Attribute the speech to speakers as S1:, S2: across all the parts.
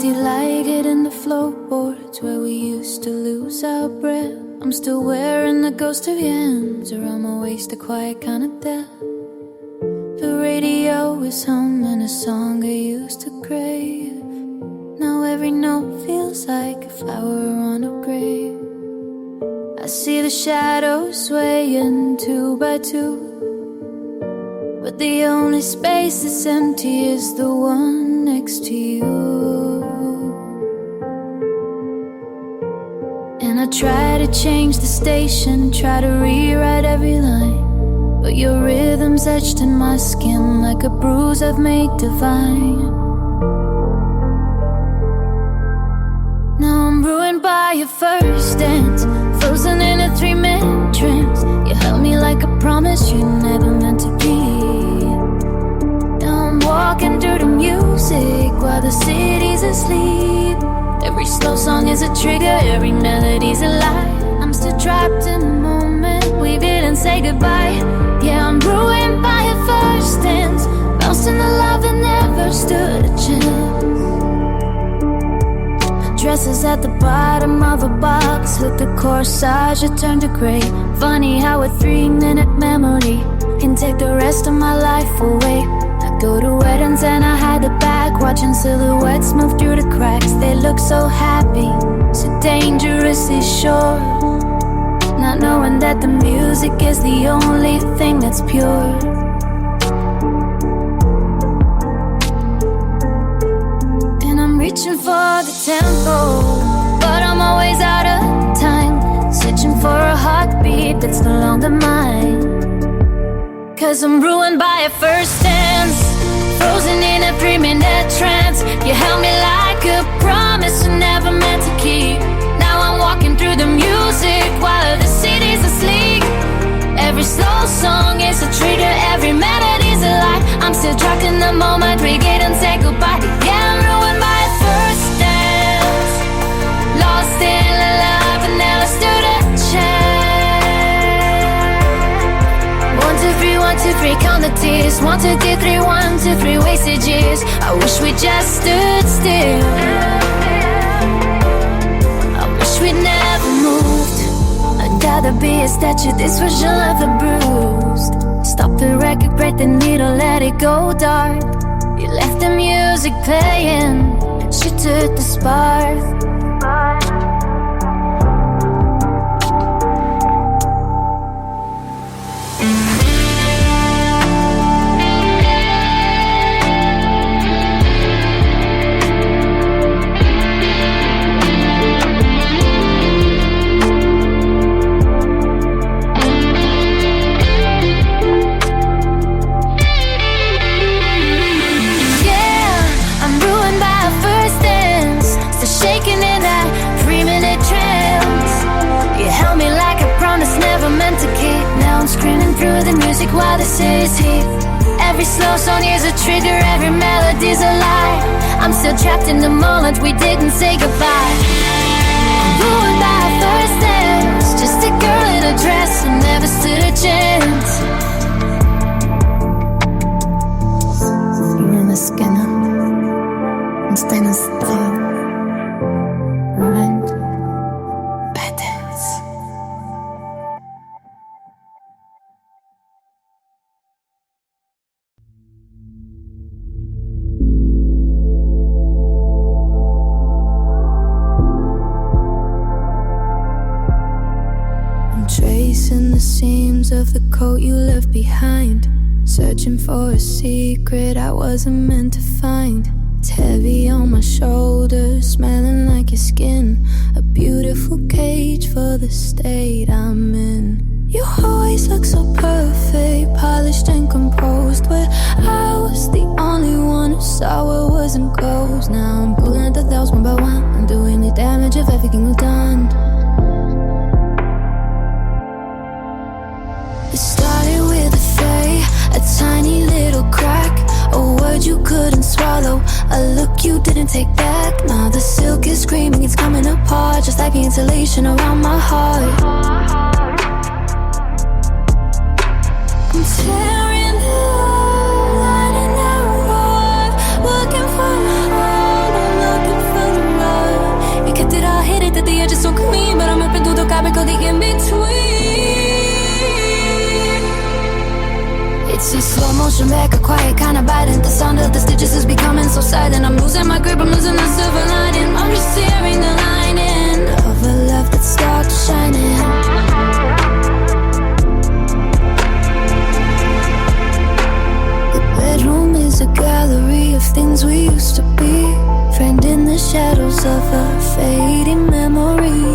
S1: Dusty like hitting the floorboards where we used to lose our breath. I'm still wearing the ghost of your hands around my waist, a quiet kind of death. The radio is humming a song I used to crave. Now every note feels like a flower on a grave. I see the shadows swaying 2 by 2, but the only space that's empty is the one next to you. And I try to change the station, try to rewrite every line, but your rhythm's etched in my skin like a bruise I've made divine. Now I'm ruined by your first dance, frozen in a 3-minute trance. You held me like a promise you never meant to keep. Now I'm walking through the music while the city's asleep. Every slow song is a trigger, every melody's a lie. I'm still trapped in the moment, we didn't say goodbye. Yeah, I'm ruined by your first dance, bouncing the love that never stood a chance. Dresses at the bottom of a box, with the corsage it turned to grey. Funny how a 3-minute memory can take the rest of my life away. I go to weddings and I hide the back, watching silhouettes move through the cracks. They look so happy, so dangerously sure, not knowing that the music is the only thing that's pure. Reaching for the tempo, but I'm always out of time, searching for a heartbeat that's no longer mine. Cause I'm ruined by a first dance, frozen in a 3-minute trance. You held me like a promise you never meant to keep. Now I'm walking through the music while the city's asleep. Every slow song is a trigger, every melody's a lie. I'm still trapped in the moment, we didn't say goodbye. Yeah, I'm ruined by a first dance, lost in the love and never stood a chance. 1, 2, 3, 1, 2, 3, count the tears. 1, 2, 3, 1, 2, 3, wasted years. I wish we just stood still, I wish we'd never moved. I'd rather be a statue, this version of a bruised. Stop the record, break the needle, let it go dark. You left the music playing, she took the spark. Shaking in that 3-minute trance. You held me like a promise never meant to keep. Now I'm screaming through the music while the city's heat. Every slow song is a trigger, every melody's a lie. I'm still trapped in the moment, we didn't say goodbye. Ruined by a first dance, just a girl in a dress who never stood a chance. You're in the skin, I'm standing still. Tracing the seams of the coat you left behind, searching for a secret I wasn't meant to find. It's heavy on my shoulders, smelling like your skin, a beautiful cage for the state I'm in. You always look so perfect, polished and composed, where I was the only one who saw what wasn't ghost. Now I'm pulling at the thoughts one by one, I'm doing the damage of everything we've done. It started with a fade, a tiny little crack, a word you couldn't swallow, a look you didn't take back. Now the silk is screaming, it's coming apart, just like the insulation around my heart. I'm tearing the line and now looking for a home, I'm looking for between. It's a slow motion wreck, a quiet kind of violent. The sound of the stitches is becoming so silent. I'm losing my grip, I'm losing the silver lining. I'm just tearing the lining of a love that stopped shining. The bedroom is a gallery of things we used to be, framed in the shadows of a fading memory.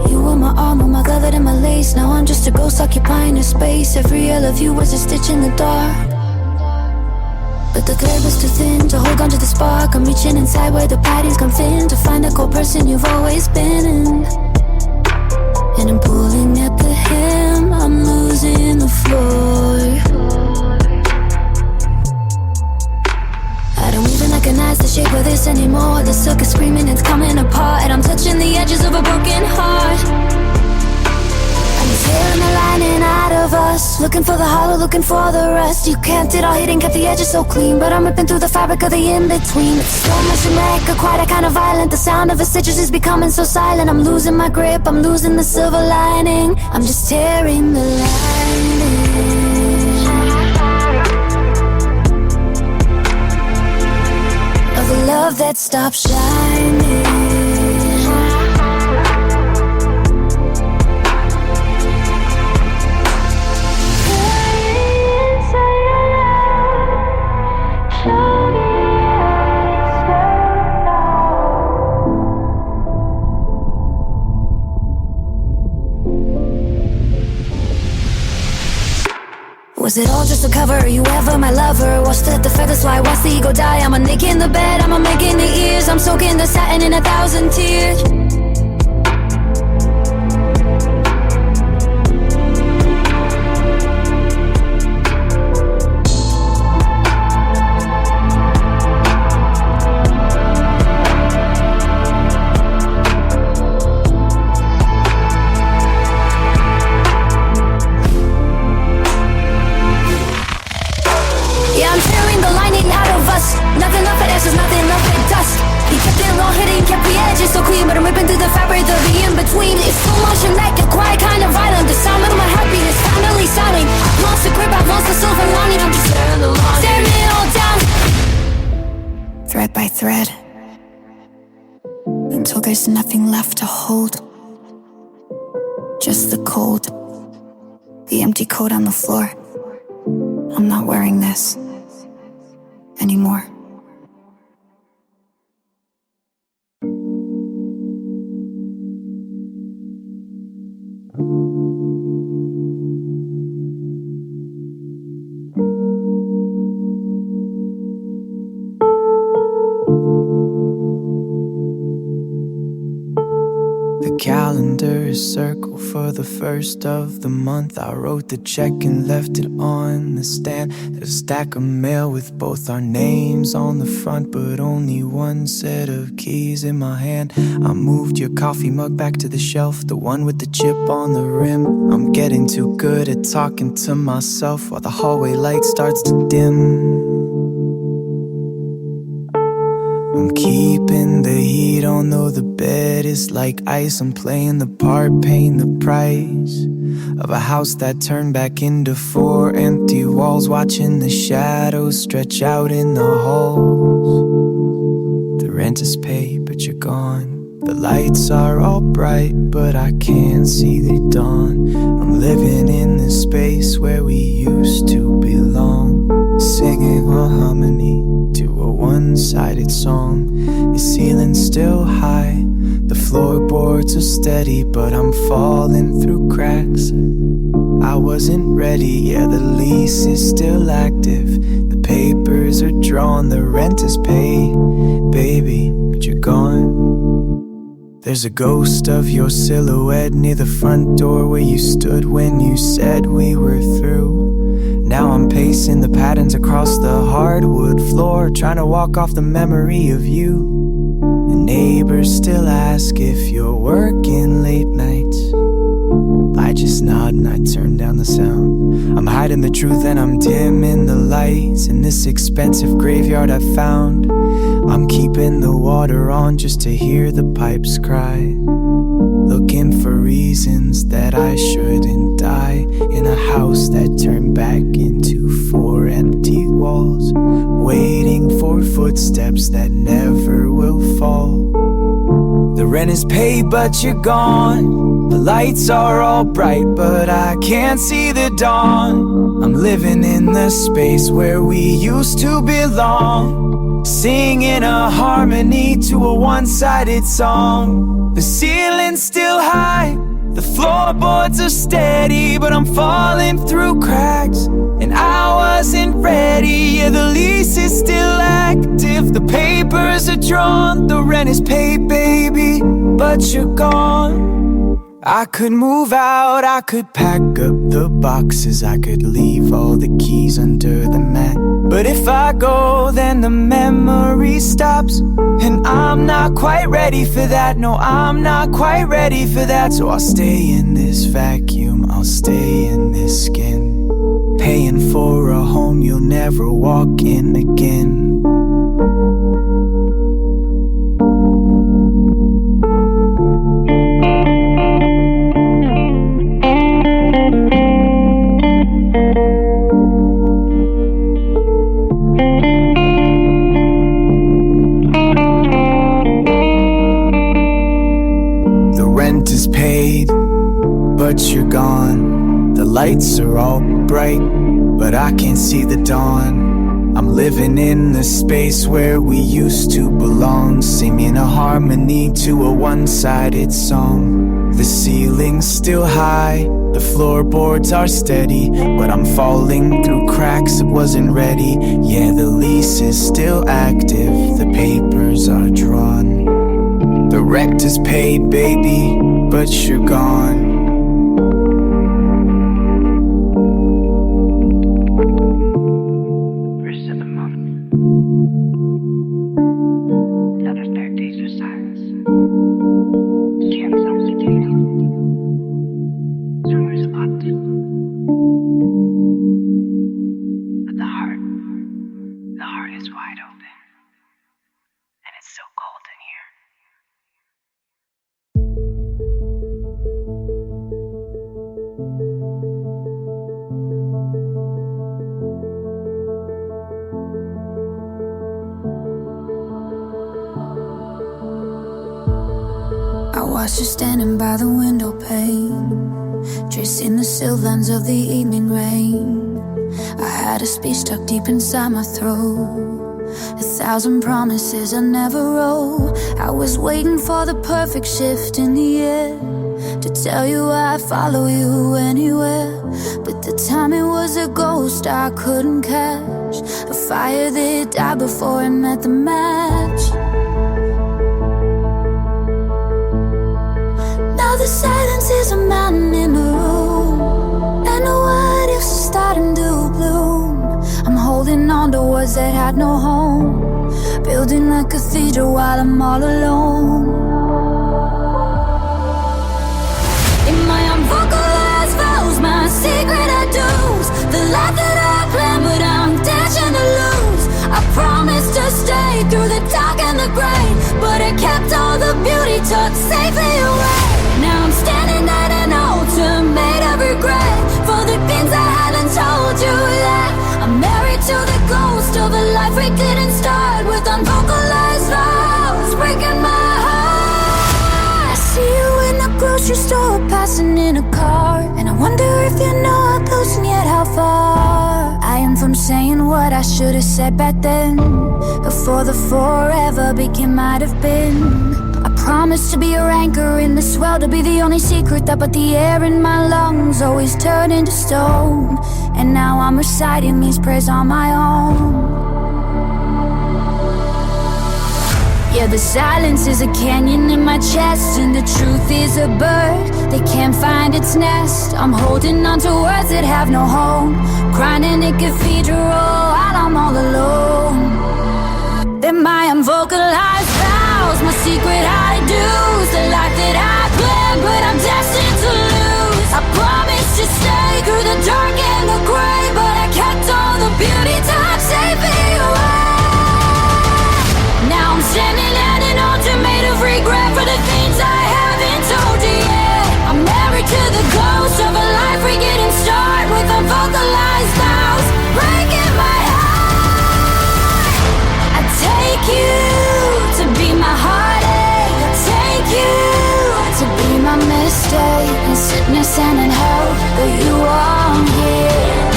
S1: You were my armor, my velvet and my lace. Now I'm just a ghost occupying a space. Every I love you was a stitch in the dark, but the thread was too thin to hold on to the spark. I'm reaching inside where the patties come thin to find the cold person you've always been in. And I'm pulling at the hem, I'm losing the floor. I don't even recognize the shape of this anymore. The silk is screaming, it's coming apart, and I'm touching the edges of a broken heart. I'm tearing the lining out of us, looking for the hollow, looking for the rust. You kept it all hidden, kept the edges so clean, but I'm ripping through the fabric of the in-between. It's so much like a quiet, kind of violent. The sound of the stitches is becoming so silent. I'm losing my grip, I'm losing the silver lining. I'm just tearing the lining of a love that stopped shining. Was it all just a cover? Are you ever my lover? Watch the feathers fly, watch the ego die. I'm a nick in the bed, I'm a making the ears. I'm soaking the satin in 1,000 tears. Nothing left but ashes, nothing left but dust. He kept it all hidden, kept the edges so clean, but I'm ripping through the fabric of the in-between. It's slow motion like a quiet kind of violent. The sound of my heartbeat is finally silent. I've lost the grip, I've lost the silver lining. I'm just staring the line, staring it all down, thread by thread, until there's nothing left to hold. Just the cold, the empty coat on the floor. I'm not wearing this anymore.
S2: The calendar is circled for the first of the month. I wrote the check and left it on the stand. There's a stack of mail with both our names on the front, but only one set of keys in my hand. I moved your coffee mug back to the shelf, the one with the chip on the rim. I'm getting too good at talking to myself while the hallway light starts to dim. I'm keeping the heat on, though the bed is like ice. I'm playing the part, paying the price of a house that turned back into 4 empty walls, watching the shadows stretch out in the halls. The rent is paid, but you're gone. The lights are all bright, but I can't see the dawn. I'm living in this space where we used to belong, singing a harmony to a one-sided song. The ceiling's still high, the floorboards are steady, but I'm falling through cracks. I wasn't ready, yeah, the lease is still active. The papers are drawn, the rent is paid, baby, but you're gone. There's a ghost of your silhouette near the front door where you stood when you said we were through. Now I'm pacing the patterns across the hardwood floor, trying to walk off the memory of you. And neighbors still ask if you're working late nights. I just nod and I turn down the sound. I'm hiding the truth and I'm dimming the lights in this expensive graveyard I found. I'm keeping the water on just to hear the pipes cry. Looking for reasons that I shouldn't die. In a house that turned back into 4 empty walls. Waiting for footsteps that never will fall. The rent is paid but you're gone. The lights are all bright but I can't see the dawn. I'm living in the space where we used to belong. Singing a harmony to a one-sided song. The ceiling's still high, the floorboards are steady, but I'm falling through cracks, and I wasn't ready. Yeah, the lease is still active, the papers are drawn, the rent is paid, baby, but you're gone. I could move out, I could pack up the boxes, I could leave all the keys under the mat. But if I go, then the memory stops, and I'm not quite ready for that. No, I'm not quite ready for that. So I'll stay in this vacuum, I'll stay in this skin, paying for a home you'll never walk in again. But you're gone. The lights are all bright, but I can't see the dawn. I'm living in the space where we used to belong, singing a harmony to a one-sided song. The ceiling's still high, the floorboards are steady, but I'm falling through cracks, it wasn't ready. Yeah, the lease is still active, the papers are drawn. The rent is paid, baby, but you're gone.
S1: Watched her standing by the window pane, tracing the sylvans of the evening rain. I had a speech stuck deep inside my throat, 1,000 promises I never wrote. I was waiting for the perfect shift in the air, to tell you I'd follow you anywhere. But the timing was a ghost I couldn't catch, a fire that died before it met the match. The silence is a mountain in the room, and the what ifs are starting to bloom. I'm holding on to words that had no home, building a cathedral while I'm all alone. In my unvocalized vows, my secret I do's, the life that I planned but I'm dashing to lose. I promised to stay through the dark and the gray, but I kept all the beauty tucked safely away. Now I'm standing at an altar made of regret for the things I haven't told you yet. I'm married to the ghost of a life we didn't start, with unvocalized vows breaking my heart. I see you in the grocery store passing in a car, and I wonder if you're not losing yet how far I am from saying what I should have said back then, before the forever became might have been. I promised to be your anchor in the swell, to be the only secret that but the air in my lungs always turned into stone. And now I'm reciting these prayers on my own. Yeah, the silence is a canyon in my chest, and the truth is a bird that can't find its nest. I'm holding on to words that have no home, crying in a cathedral while I'm all alone. Then my unvocalized vows, my secret how-to-dos, the life that I planned but I'm destined to lose. I promised to stay through the dark and the gray, but I kept all the beauty tucked safely away. Now sickness and in hell, but you aren't here.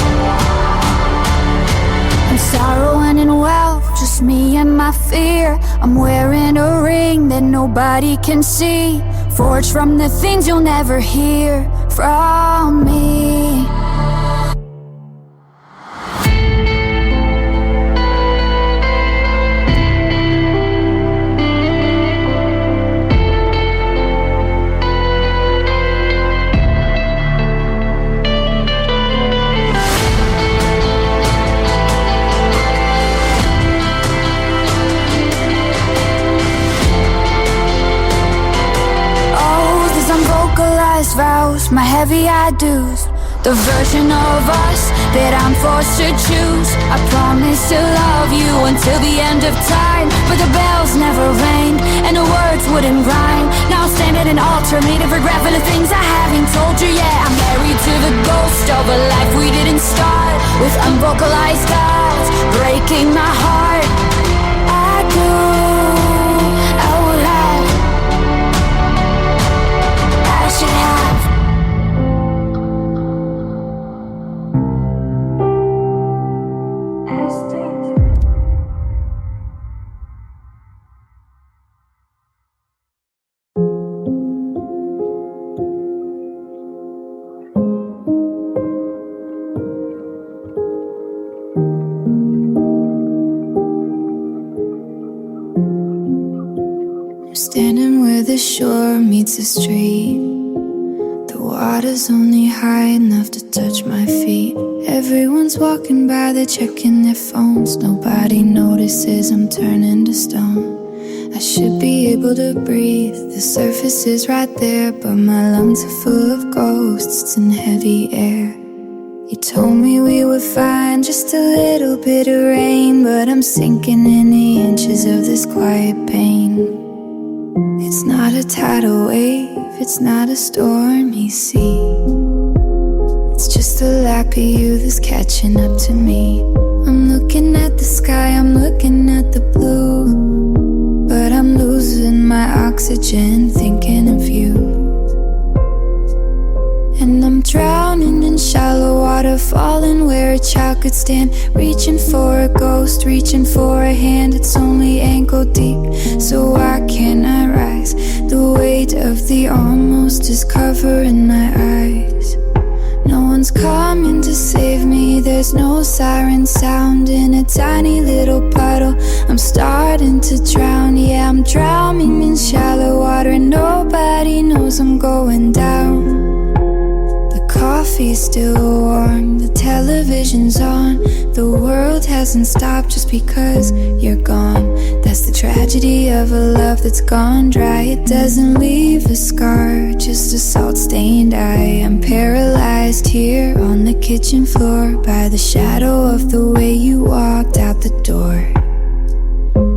S1: In sorrow and in wealth, just me and my fear. I'm wearing a ring that nobody can see, forged from the things you'll never hear from me. Vows, my heavy I-dos, the version of us that I'm forced to choose. I promise to love you until the end of time, but the bells never rang and the words wouldn't rhyme. Now I stand at an altar made of regret for the things I haven't told you yet. I'm married to the ghost of a life we didn't start, with unvocalized vows breaking my heart. I would have, I should have. Standing where the shore meets the street, the water's only high enough to touch my feet. Everyone's walking by, they're checking their phones. Nobody notices I'm turning to stone. I should be able to breathe, the surface is right there, but my lungs are full of ghosts and heavy air. You told me we were fine, just a little bit of rain, but I'm sinking in the inches of this quiet pain. It's not a tidal wave, it's not a stormy sea. It's just a lack of you that's catching up to me. I'm looking at the sky, I'm looking at the blue, but I'm losing my oxygen thinking of you. And I'm drowning in shallow water, falling where a child could stand, reaching for a ghost, reaching for a hand. It's only ankle deep, so why can't I rise? The weight of the almost is covering my eyes. No one's coming to save me, there's no siren sound in a tiny little puddle. I'm starting to drown, yeah, I'm drowning in shallow water, and nobody knows I'm going down. Coffee's still warm, the television's on. The world hasn't stopped just because you're gone. That's the tragedy of a love that's gone dry. It doesn't leave a scar, just a salt-stained eye. I'm paralyzed here on the kitchen floor by the shadow of the way you walked out the door.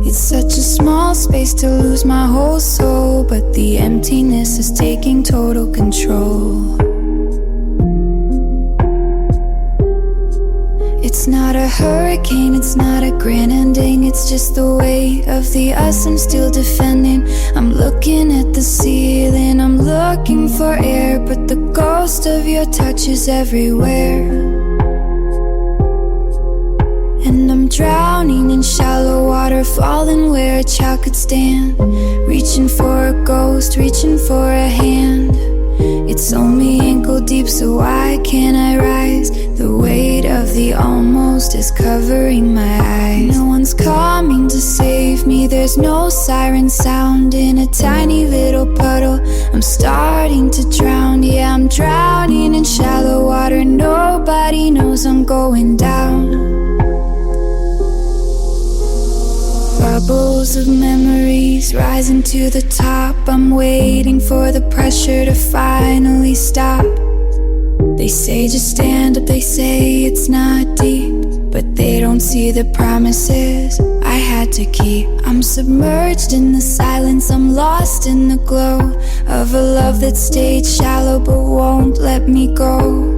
S1: It's such a small space to lose my whole soul, but the emptiness is taking total control. It's not a hurricane, it's not a grand ending, it's just the weight of the us I'm still defending. I'm looking at the ceiling, I'm looking for air, but the ghost of your touch is everywhere. And I'm drowning in shallow water, falling where a child could stand, reaching for a ghost, reaching for a hand. It's only ankle deep, so why can't I rise? The weight of the almost is covering my eyes. No one's coming to save me, there's no siren sound in a tiny little puddle. I'm starting to drown, yeah, I'm drowning in shallow water. Nobody knows I'm going down. Bubbles of memories rising to the top. I'm waiting for the pressure to finally stop. They say just stand up, they say it's not deep, but they don't see the promises I had to keep. I'm submerged in the silence, I'm lost in the glow of a love that stayed shallow but won't let me go.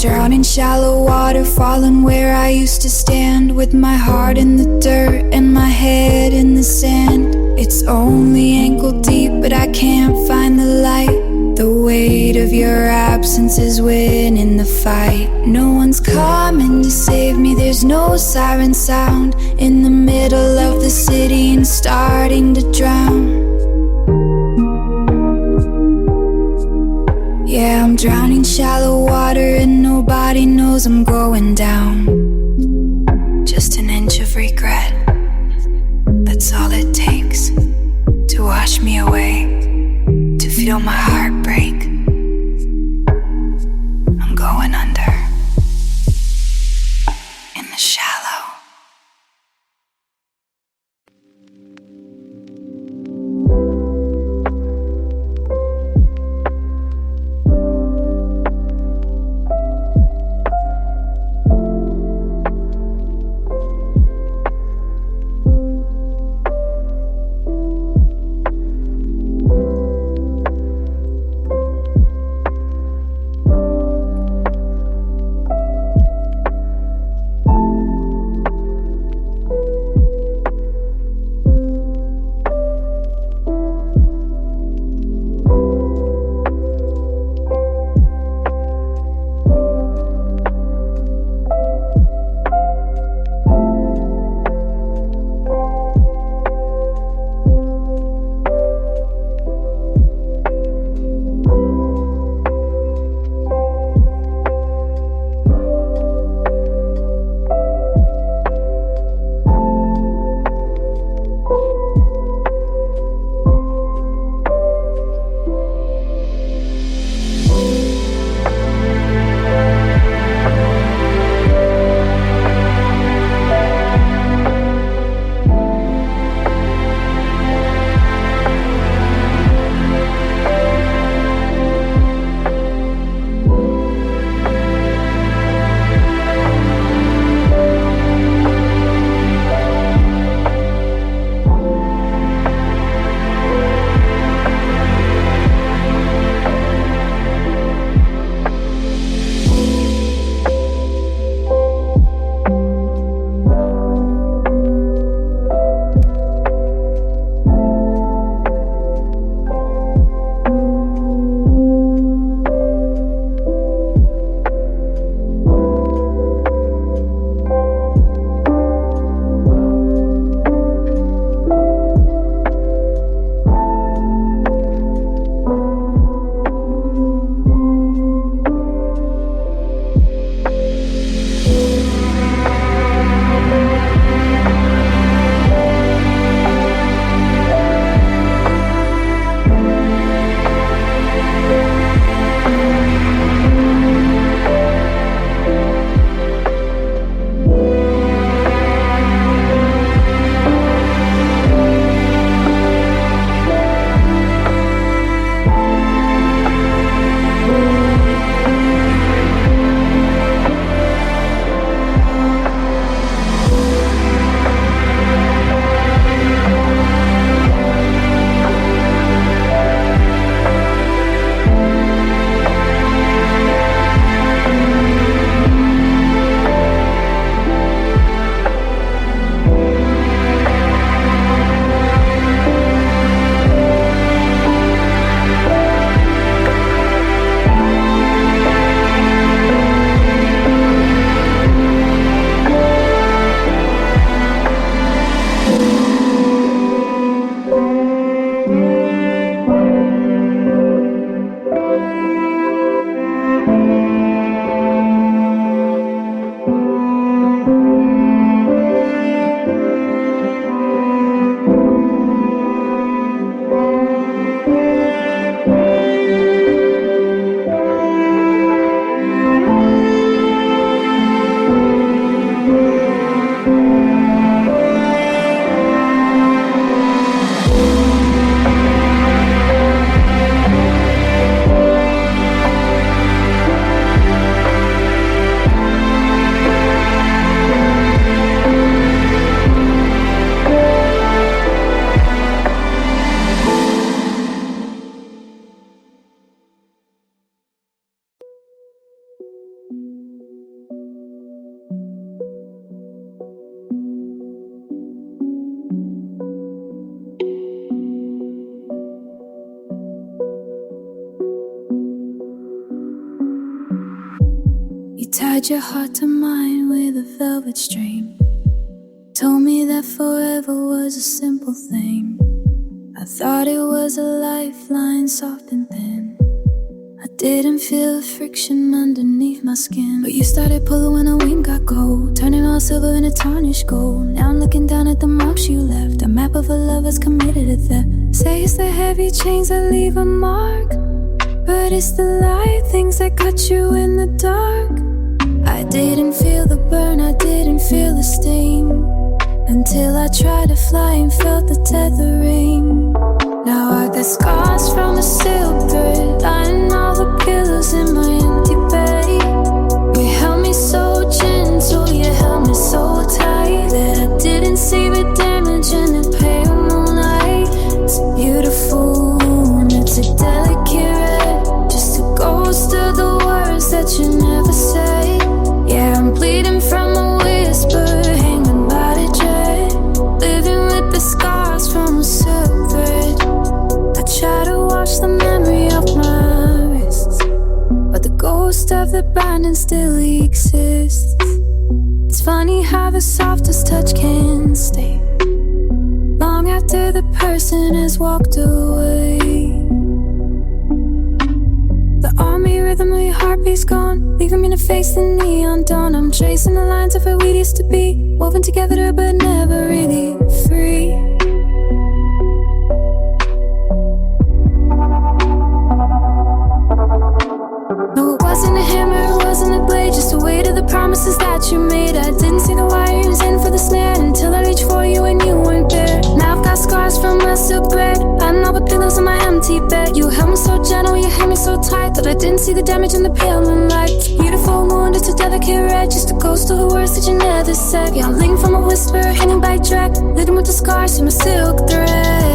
S3: Drown in shallow water, falling where I used to stand, with my heart in the dirt and my head in the sand. It's only ankle deep, but I can't find the light. The weight of your absence is winning the fight. No one's coming to save me, there's no siren sound. In the middle of the city and starting to drown. Yeah, I'm drowning shallow water and nobody knows I'm going down. Just an inch of regret, that's all it takes to wash me away, to feel my heart break. I'm going under, in the shallow. tied your heart to mine with a velvet string. Told me that forever was a simple thing. I thought it was a lifeline, soft and thin. I didn't feel friction underneath my skin. But you started pulling when the wind got cold, turning all silver into tarnished gold. Now I'm looking down at the marks you left, a map of a lover's committed to theft. Say it's the heavy chains that leave a mark, but it's the light things that cut you in the dark. I didn't feel the burn, I didn't feel the sting, until I tried to fly and felt the tethering. Now I got scars from the silk thread, lining all the pillows in my empty bed. You held me so gentle, you held me so tight, that I didn't see the damage in the pale moonlight. It's beautiful and it's a delicate red, just a ghost of the words that you never say. Yeah, I'm bleeding from a whisper, hanging by the dread, living with the scars from a silk thread. I try to wash the memory off my wrists, but the ghost of the binding still exists. It's funny how the softest touch can stay long after the person has walked away. The army rhythm of your heartbeat's gone, leaving me to face the neon dawn. I'm tracing the lines of where we used to be, woven together but never really free. No, it wasn't a hammer, it wasn't a blade, just a weight of the promises that you made. I didn't see the wires in for the snare until I reached for you and you weren't there. Now I've got scars from my silk thread, lining all the pillows in my empty bed. You held me so gentle, you held me so tight, that I didn't see the damage in the pale moonlight. It's a beautiful wound, it's a delicate red, just a ghost of the words that you never said. Yeah, I'm linked from a whisper, hanging by a dread, living with the scars from a silk thread.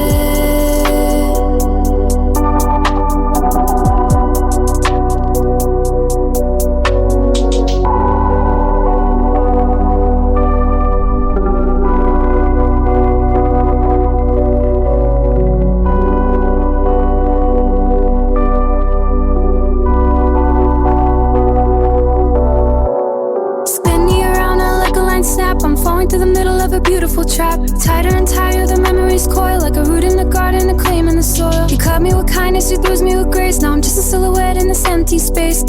S3: To the middle of a beautiful trap, tighter and tighter the memories coil, like a root in the garden, a claim in the soil. You cut me with kindness, you bruised me with grace, now I'm just a silhouette in this empty space.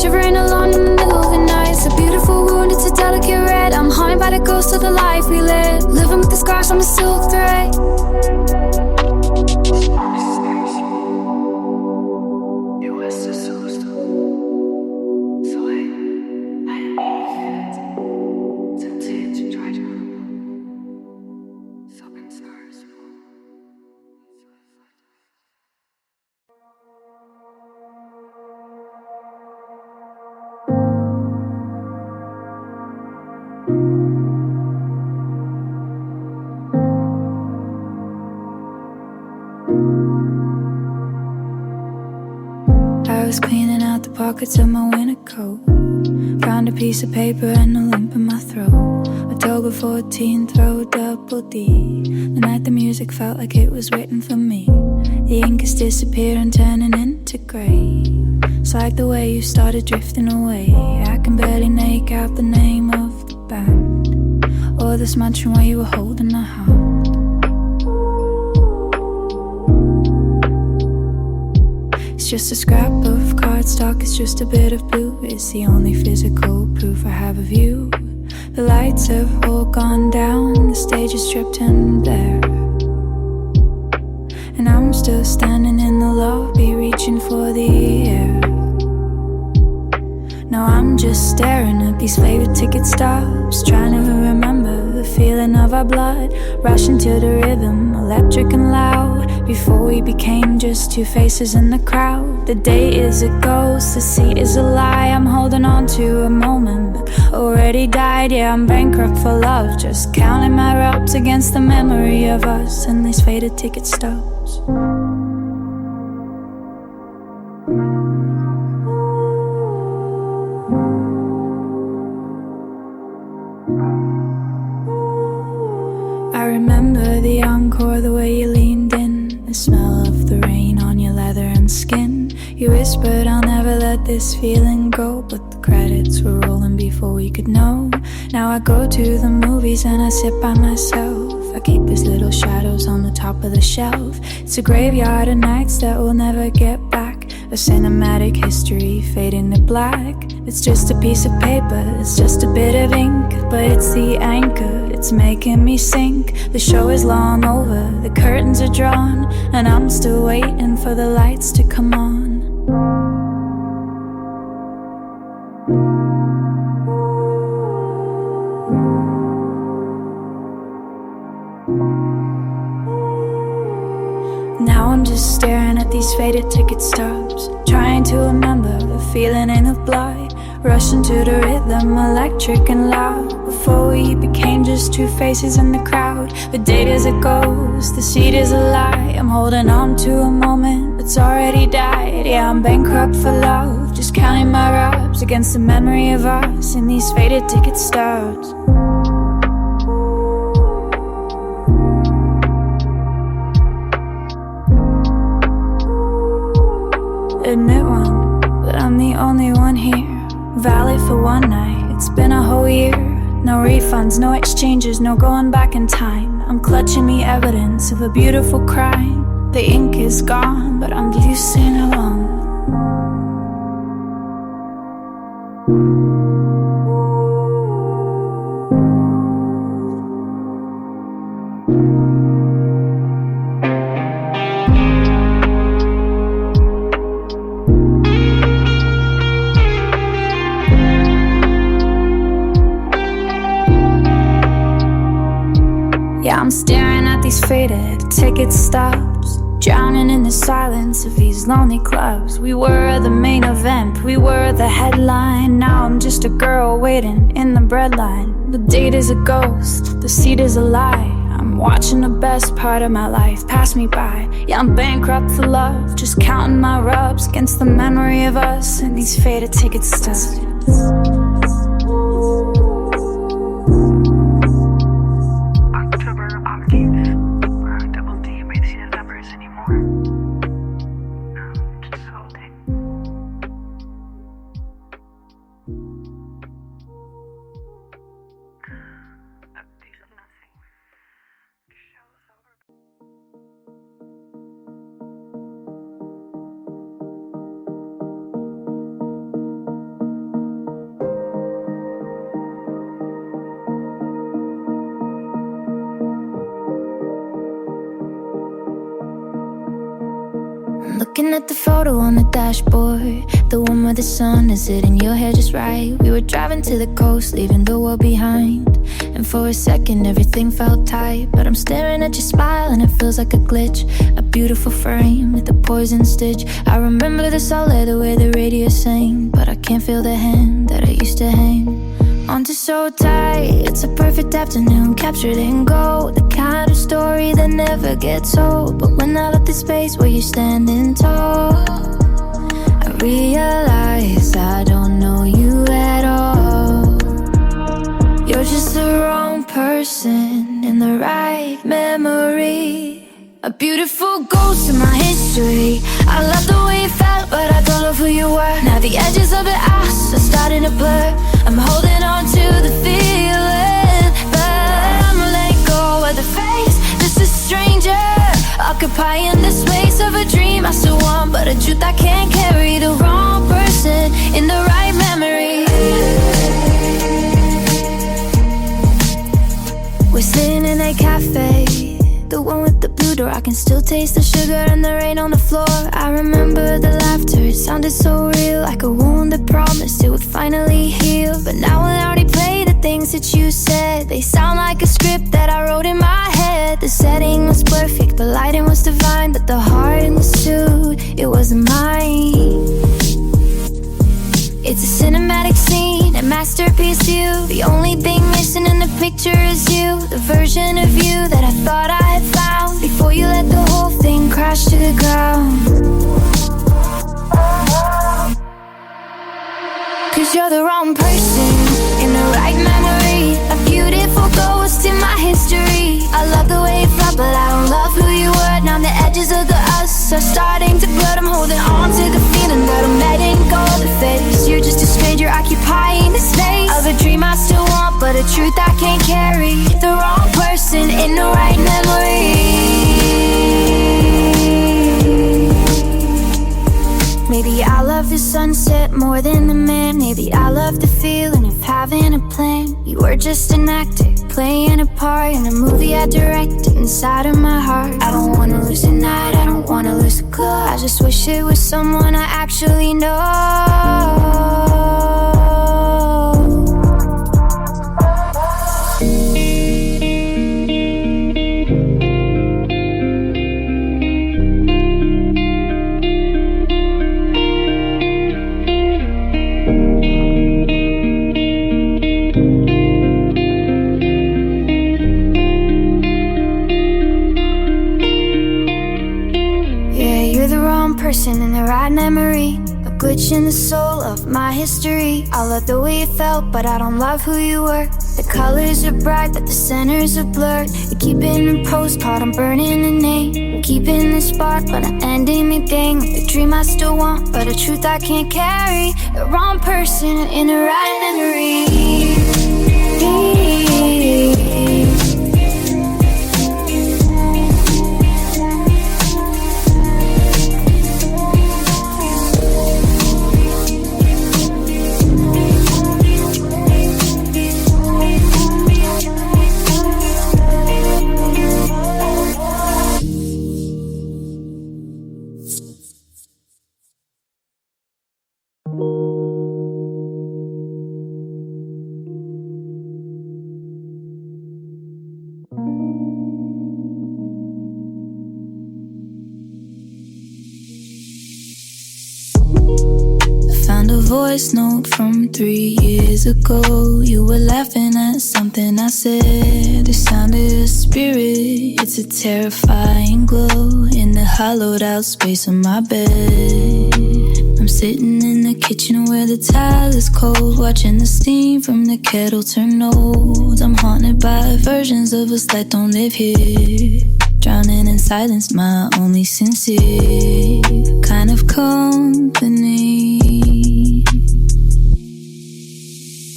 S3: Shivering alone in the middle of the night. It's a beautiful wound, it's a delicate red. I'm haunted by the ghost of the life we led, living with the scars from a silk thread. Pockets of my winter coat, found a piece of paper and a lump in my throat. October 14th, throw double D. The night the music felt like it was written for me. The ink is disappearing, turning into grey. It's like the way you started drifting away. I can barely make out the name of the band, or the smudge from where you were holding a hand. Just a scrap of cardstock, it's just a bit of blue. It's the only physical proof I have of you. The lights have all gone down, the stage is stripped and bare, and I'm still standing in the lobby reaching for the air. Now I'm just staring at these favorite ticket stubs, trying to remember feeling of our blood rushing to the rhythm, electric and loud. Before we became just two faces in the crowd. The day is a ghost, the sea is a lie. I'm holding on to a moment but already died. Yeah, I'm bankrupt for love, just counting my rubs against the memory of us and these faded ticket stubs. I remember the encore, the way you leaned in, the smell of the rain on your leather and skin. You whispered, I'll never let this feeling go, but the credits were rolling before we could know. Now I go to the movies and I sit by myself. I keep these little shadows on the top of the shelf. It's a graveyard of nights that we'll never get back, a cinematic history fading to black. It's just a piece of paper, it's just a bit of ink, but it's the anchor, it's making me sink. The show is long over, the curtains are drawn, and I'm still waiting for the lights to come on. Now I'm just staring at these faded ticket stubs, trying to remember the feeling in the blood, rushing to the rhythm, electric and loud. Before we became just two faces in the crowd. The date is a ghost, the seed is a lie. I'm holding on to a moment that's already died. Yeah, I'm bankrupt for love, just counting my rubs against the memory of us in these faded ticket stubs. Admit one, but I'm the only one here. Valid for one night, it's been a whole year. No refunds, no exchanges, no going back in time. I'm clutching the evidence of a beautiful crime. The ink is gone, but I'm losing along. Yeah, I'm staring at these faded ticket stubs, drowning in the silence of these lonely clubs. We were the main event, we were the headline. Now I'm just a girl waiting in the breadline. The date is a ghost, the seat is a lie. I'm watching the best part of my life pass me by. Yeah, I'm bankrupt for love, just counting my rubs against the memory of us and these faded ticket stubs.
S1: Looking at the photo on the dashboard, the one where the sun is hitting your hair just right. We were driving to the coast, leaving the world behind. And for a second everything felt tight, but I'm staring at your smile and it feels like a glitch. A beautiful frame with a poison stitch. I remember the solid, the way the radio sang, but I can't feel the hand that I used to hang onto so tight. It's a perfect afternoon, captured in gold, the kind of story that never gets old. But when I look at the space where you're standing tall, I realize I don't know you at all. You're just the wrong person in the right memory, a beautiful ghost in my history. I love the way you felt, but I don't love who you were. Now the edges of the ass are starting to blur. I'm holding on to the feeling, but I'm letting go of the face. Just a stranger, occupying the space of a dream I still want, but a truth I can't carry. The wrong person in the right memory. We're sitting in a cafe, the one with the blue door. I can still taste the sugar and the rain on the floor. I remember the laughter, it sounded so real, like a wound that promised it would finally heal. But now we'll already play the things that you said, they sound like a script that I wrote in my head. The setting was perfect, the lighting was divine, but the heart in the suit, it wasn't mine. It's a cinematic scene, a masterpiece view. The only thing missing in the picture is you, the version of you that I thought I had found before you let the whole thing crash to the ground. Cause you're the wrong person in the right memory, a beautiful ghost in my history. I love the way you felt, but I don't love who you were. Now the edges of the us are starting to blur. I'm holding on to the feeling that I'm letting go of the face. You're just a stranger occupying the space of a dream I still want, but a truth I can't carry. The wrong person in the right memory. Maybe I love the sunset more than the man. Maybe I love the feeling of having a plan. You were just an actor playing a part in a movie I directed inside of my heart. I don't wanna lose a night, I don't wanna lose a clue. I just wish it was someone I actually know. Person in the right memory, a glitch in the soul of my history. I love the way you felt, but I don't love who you were. The colors are bright, but the centers are blurred. You keep it in postcard, I'm burning a name. I'm keeping the spark, but I'm ending the thing. The dream I still want, but a truth I can't carry. The wrong person in the right memory. Voice note from 3 years ago. You were laughing at something I said. It sounded a spirit. It's a terrifying glow in the hollowed out space of my bed. I'm sitting in the kitchen where the tile is cold, watching the steam from the kettle turn old. I'm haunted by versions of us that don't live here, drowning in silence, my only sincere kind of company.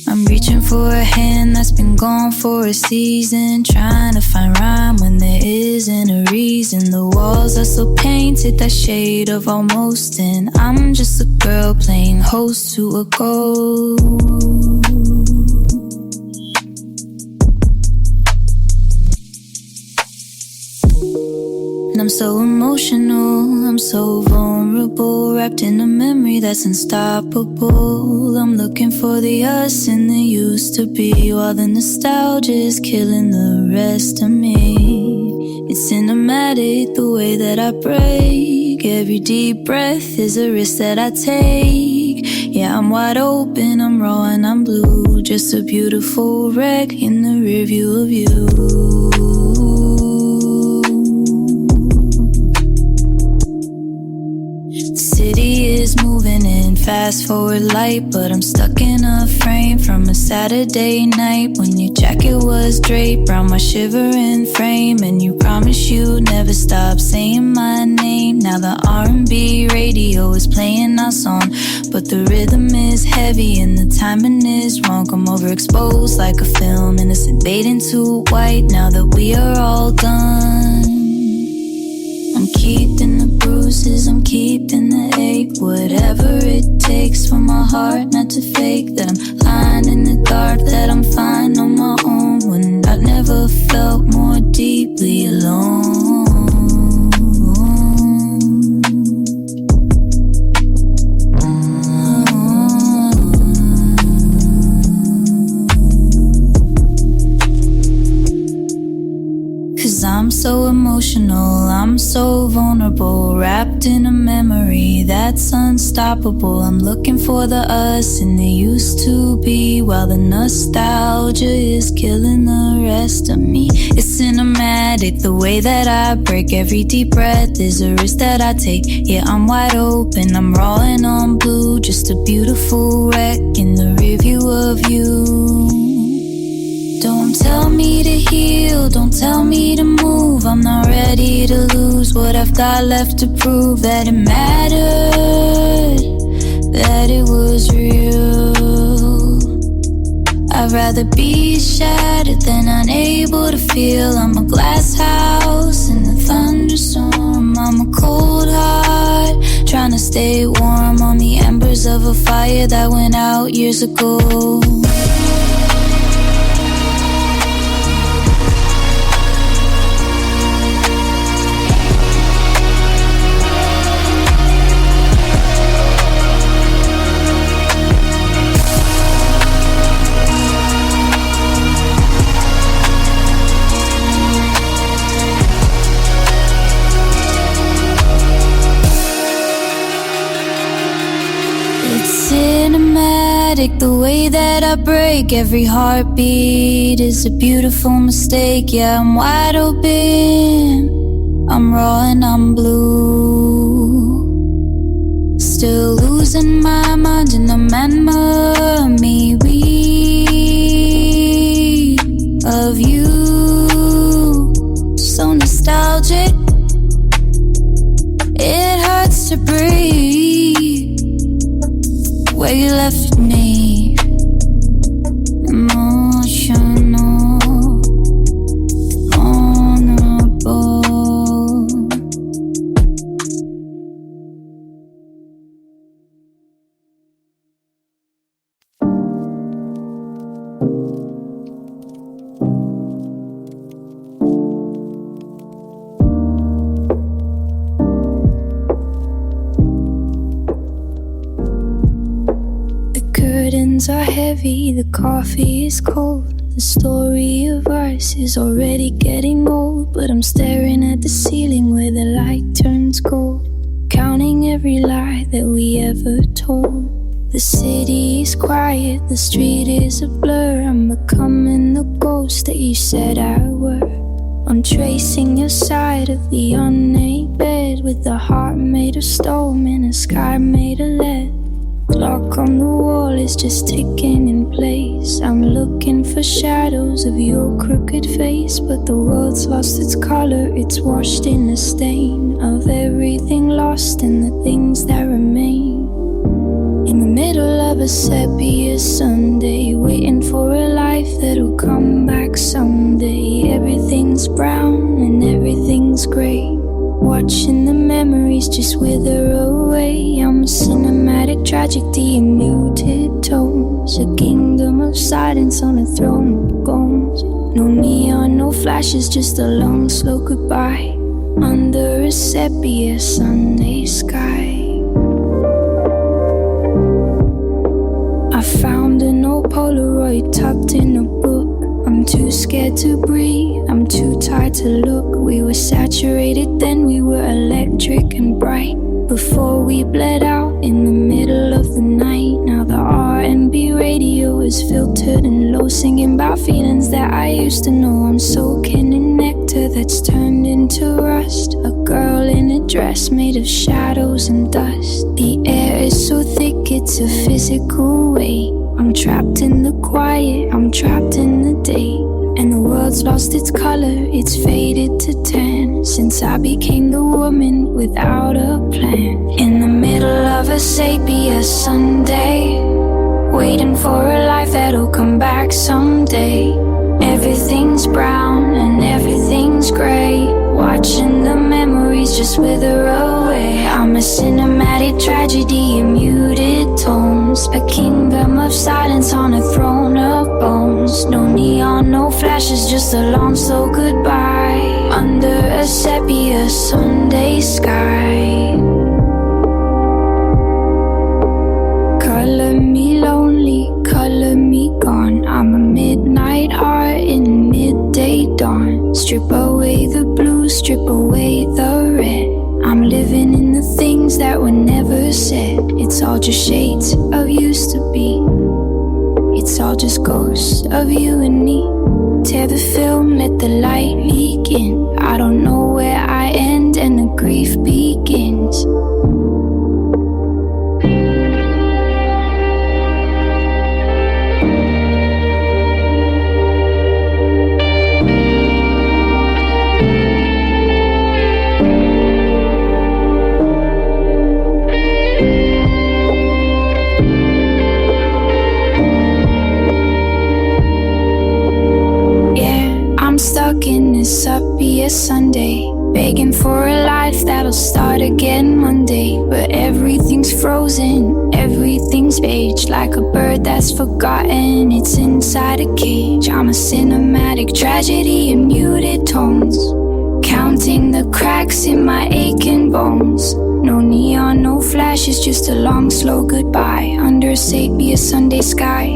S1: I'm reaching for a hand that's been gone for a season, trying to find rhyme when there isn't a reason. The walls are so painted, that shade of almost, and I'm just a girl playing host to a ghost. And I'm so emotional, I'm so vulnerable, wrapped in a memory that's unstoppable. I'm looking for the us and the used to be, while the nostalgia is killing the rest of me. It's cinematic the way that I break. Every deep breath is a risk that I take. Yeah, I'm wide open, I'm raw and I'm blue, just a beautiful wreck in the rear view of you. Is moving in fast forward light, but I'm stuck in a frame from a Saturday night when your jacket was draped around my shivering frame, and you promised you'd never stop saying my name. Now the R&B radio is playing our song, but the rhythm is heavy and the timing is wrong. I'm overexposed like a film, innocent bait into white. Now that we are all done, I'm keeping the bruises, I'm keeping the ache. Whatever it takes for my heart not to fake, that I'm lying in the dark, that I'm fine on my own, when I've never felt more deeply alone.
S3: 'Cause I'm so emotional, I'm so vulnerable, wrapped in a memory that's unstoppable. I'm looking for the us and the used to be, while the nostalgia is killing the rest of me. It's cinematic, the way that I break every deep breath is a risk that I take. Yeah, I'm wide open, I'm raw and I'm blue, just a beautiful wreck in the rearview of you. Don't tell me to heal, don't tell me to move. I'm not ready to lose what I've got left to prove. That it mattered, that it was real. I'd rather be shattered than unable to feel. I'm a glass house in the thunderstorm. I'm a cold heart, trying to stay warm on the embers of a fire that went out years ago. The way that I break every heartbeat is a beautiful mistake. Yeah, I'm wide open, I'm raw and I'm blue. Still losing my mind in the memory of you. So nostalgic, it hurts to breathe where you left me. Emotional, vulnerable. Are heavy, the coffee is cold. The story of us is already getting old, but I'm staring at the ceiling where the light turns gold, counting every lie that we ever told. The city is quiet, the street is a blur. I'm becoming the ghost that you said I were. I'm tracing your side of the unnamed bed, with a heart made of stone and a sky made of lead. Clock on the wall is just ticking in place. I'm looking for shadows of your crooked face, but the world's lost its color, it's washed in the stain of everything lost and the things that remain. In the middle of a Sepia Sunday, waiting for a life that'll come back someday. Everything's brown and everything's grey, watching the memories just wither away. I'm a cinematic tragedy in muted tones, a kingdom of silence on a throne of bones. No neon, no flashes, just a long slow goodbye under a Sepia Sunday sky. I found an old Polaroid tucked in a book. I'm too scared to breathe, I'm too tired to look. We were saturated, then we were electric and bright, before we bled out in the middle of the night. Now the R&B radio is filtered and low, singing about feelings that I used to know. I'm soaking in nectar that's turned into rust, a girl in a dress made of shadows and dust. The air is so thick, it's a physical weight. I'm trapped in the quiet, I'm trapped in the day, and the world's lost its color, it's faded to tan, since I became the woman without a plan. In the middle of a Sepia Sunday, waiting for a life that'll come back someday. Everything's brown and everything's grey, watching the memories just wither away. I'm a cinematic tragedy in muted tones, a kingdom of silence on a throne of bones. No neon, no flashes, just a long slow goodbye under a Sepia Sunday sky. Color me lonely, color me gone. I'm a midnight heart in midday dawn. Strip away the blue, strip away the red. I'm living in the things that were never said. It's all just shades of used to be. It's all just ghosts of you and me. Tear the film, let the light leak in. I don't know where I end and the grief begins. Stuck in this Sepia Sunday, begging for a life that'll start again Monday. But everything's frozen, everything's aged, like a bird that's forgotten, it's inside a cage. I'm a cinematic tragedy in muted tones, counting the cracks in my aching bones. No neon, no flashes, just a long slow goodbye under Sepia Sunday sky.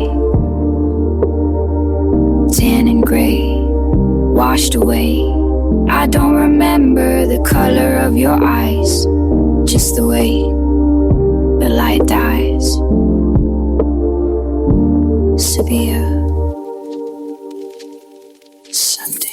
S3: Tan and gray, washed away. I don't remember the color of your eyes, just the way the light dies. Sepia Sunday.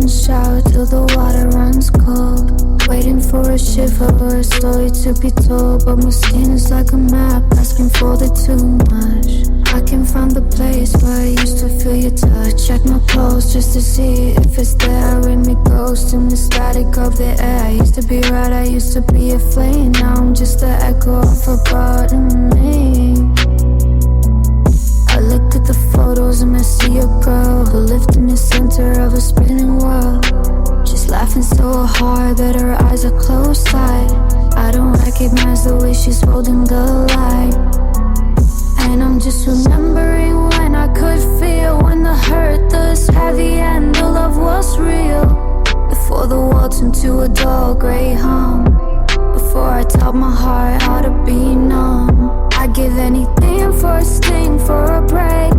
S3: Shower till the water runs cold, waiting for a shiver or a story to be told. But my skin is like a map that's been folded too much. I can find the place where I used to feel your touch. Check my pulse just to see if it's there in me, ghost in the static of the air. I used to be right, I used to be a flame. Now I'm just the echo of forgotten name. I look at the photos and I see a girl who lived in the center of a spinning world. She's laughing so hard that her eyes are closed tight. I don't recognize the way she's holding the light. And I'm just remembering when I could feel, when the hurt was heavy and the love was real. Before the world turned to a dull grey hum, before I taught my heart how to be numb. I'd give anything for a sting, for a break,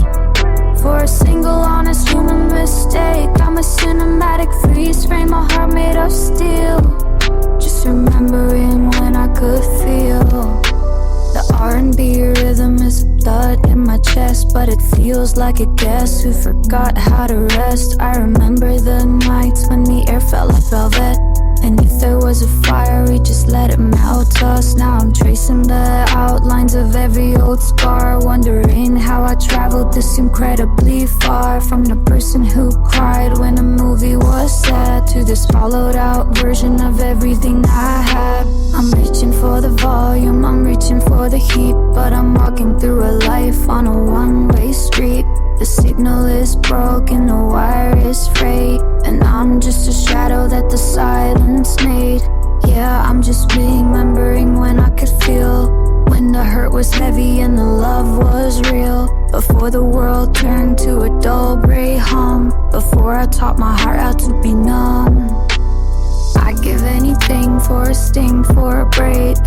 S3: for a single honest human mistake. I'm a cinematic freeze frame, my heart made of steel. Just remembering when I could feel. The R&B rhythm is a thud in my chest, but it feels like a guest who forgot how to rest. I remember the nights when the air felt like velvet, and if there was a fire, we just let it melt us. Now I'm tracing the outlines of every old scar, wondering how I traveled this incredibly far. From the person who cried when a movie was sad, to this hollowed out version of everything I had. I'm reaching for the volume, I'm reaching for the heat, but I'm walking through a life on a one-way street. The signal is broken, the wire is frayed, and I'm just a shadow that the silence made. Yeah, I'm just remembering when I could feel, when the hurt was heavy and the love was real. Before the world turned to a dull grey hum, before I taught my heart how to be numb. I'd give anything for a sting, for a break,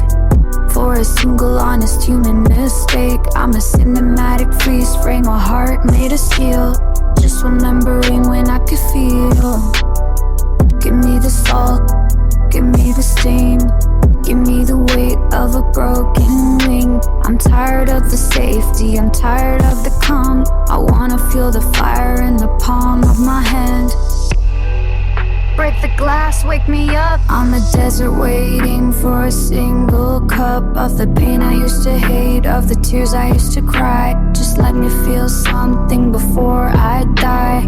S3: for a single honest human mistake. I'm a cinematic freeze frame, my heart made of steel. Just remembering when I could feel. Give me the salt, give me the steam, give me the weight of a broken wing. I'm tired of the safety, I'm tired of the calm. I wanna feel the fire in the palm of my hand. Break the glass, wake me up. On the desert waiting for a single cup of the pain I used to hate, of the tears I used to cry. Just let me feel something before I die.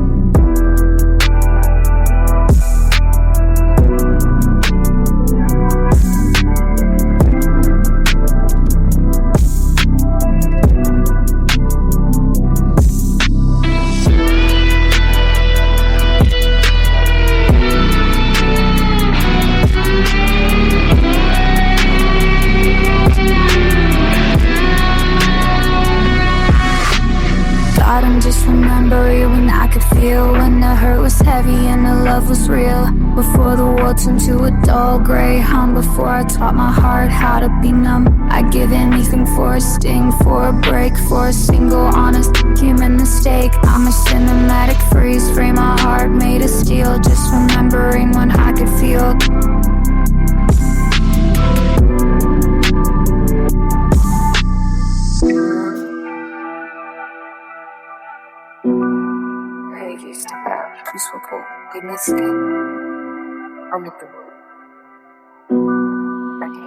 S1: could feel when the hurt was heavy and the love was real. Before the world turned to a dull grey hum. Before I taught my heart how to be numb. I'd give anything for a sting, for a break, for a single honest human mistake. I'm a cinematic freeze frame, my heart made of steel. Just remembering when I could feel.
S4: Hey, you step out. Please report. They missed it. I'm with the room. Right here.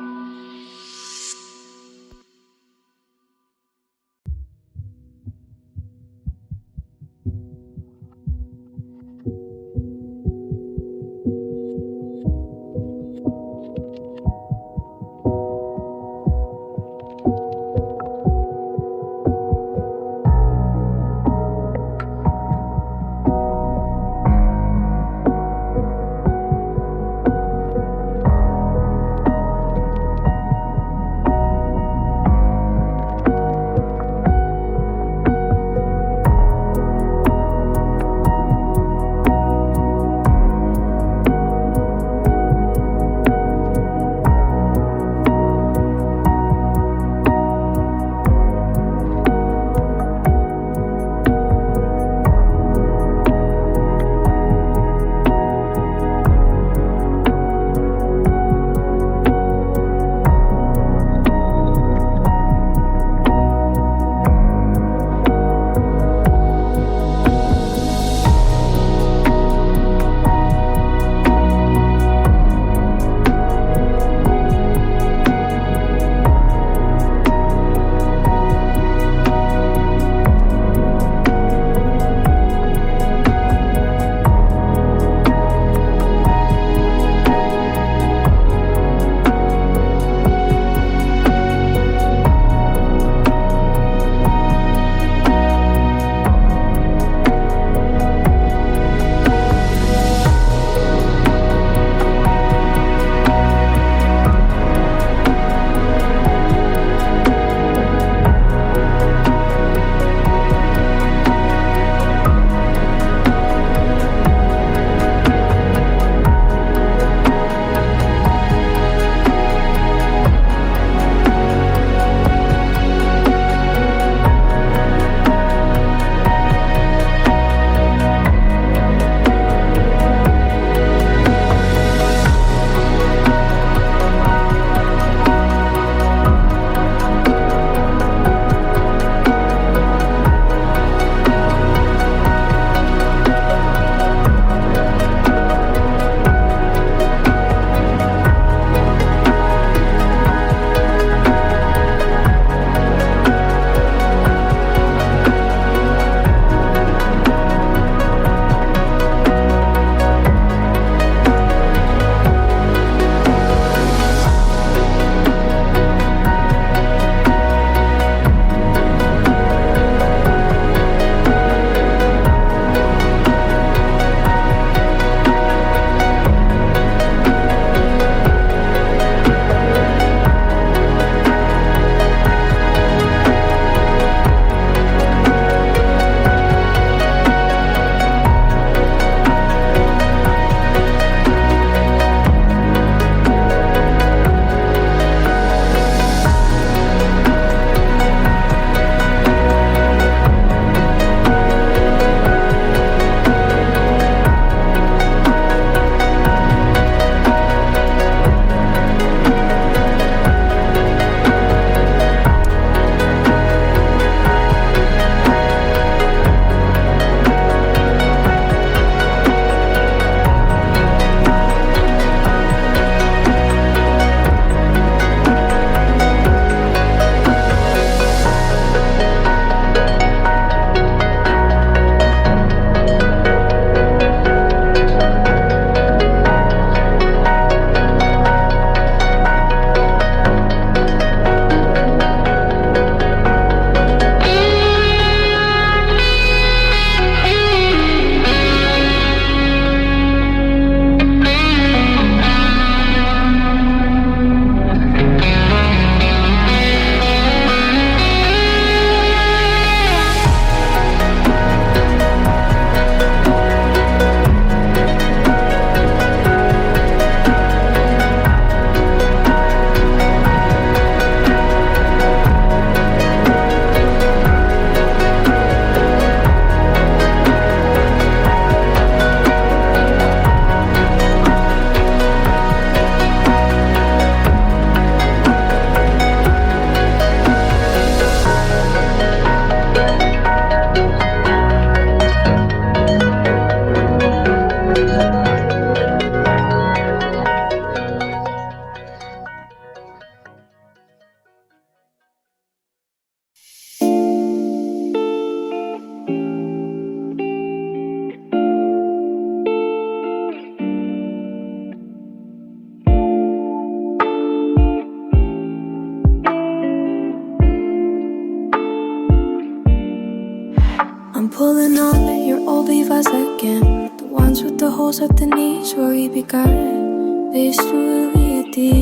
S3: pulling on at your old Levi's again. The ones with the holes at the knees where we began. Visuality.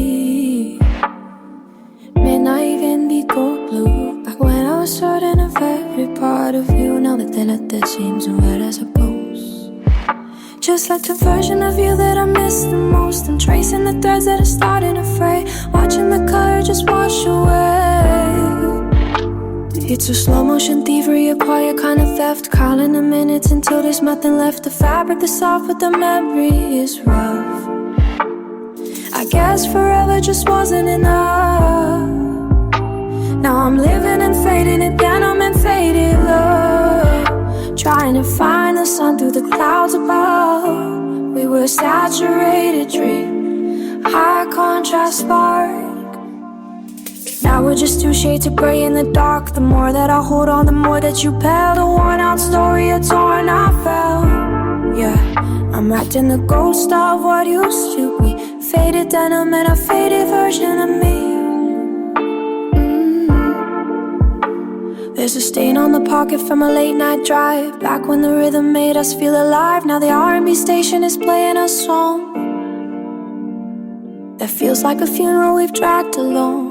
S3: Midnight indigo blue. Back when I was certain of every part of you. Now that it seems red as a ghost. Just like the version of you that I miss the most. I'm tracing the threads that are starting to fray. Watching the color just wash away. It's a slow motion thievery, a quiet kind of theft. Counting the minutes until there's nothing left. The fabric is soft but the memory is rough. I guess forever just wasn't enough. Now I'm living and fading in denim and faded love. Trying to find the sun through the clouds above. We were a saturated dream, high contrast spark. Now we're just two shades of gray in the dark. The more that I hold on, the more that you pale. The worn out story, a torn out fell. Yeah, I'm wrapped in the ghost of what used to be. Faded denim and a faded version of me. There's a stain on the pocket from a late night drive. Back when the rhythm made us feel alive. Now the R&B station is playing a song that feels like a funeral we've dragged along.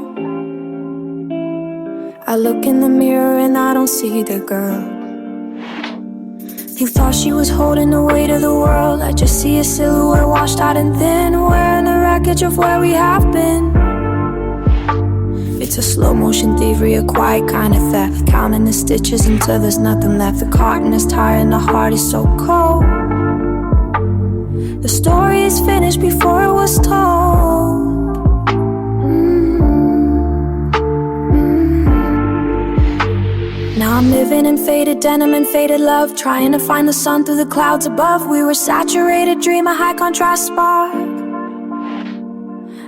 S3: I look in the mirror and I don't see the girl who thought she was holding the weight of the world. I just see a silhouette washed out and thin, wearing the wreckage of where we have been. It's a slow motion thievery, a quiet kind of theft. Counting the stitches until there's nothing left. The carton is tired and the heart is so cold. The story is finished before it was told. Now I'm living in faded denim and faded love. Trying to find the sun through the clouds above. We were saturated dream, a high contrast spark.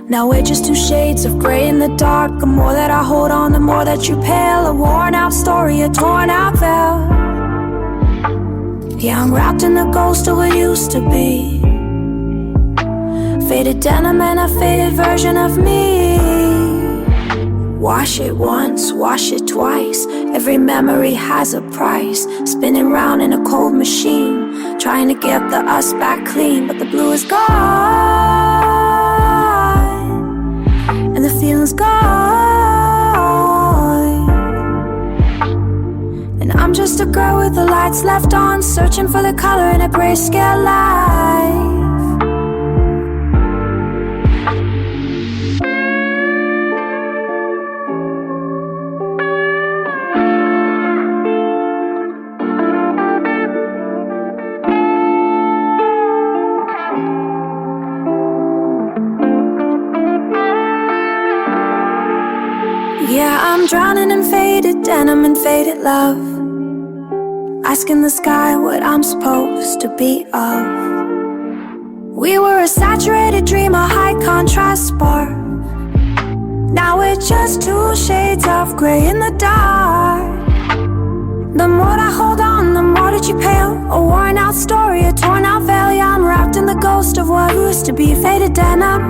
S3: Now we're just two shades of gray in the dark. The more that I hold on, the more that you pale. A worn out story, a torn out veil. Yeah, I'm wrapped in the ghost of what used to be. Faded denim and a faded version of me. Wash it once, wash it twice. Every memory has a price. Spinning round in a cold machine, trying to get the us back clean. But the blue is gone, and the feeling's gone. And I'm just a girl with the lights left on, searching for the color in a grayscale life. I'm drowning in faded denim and faded love, asking the sky what I'm supposed to be of. We were a saturated dream, a high contrast spark. Now we're just two shades of grey in the dark. The more I hold on, the more that you pale. A worn out story, a torn out veil. Yeah, I'm wrapped in the ghost of what used to be. Faded denim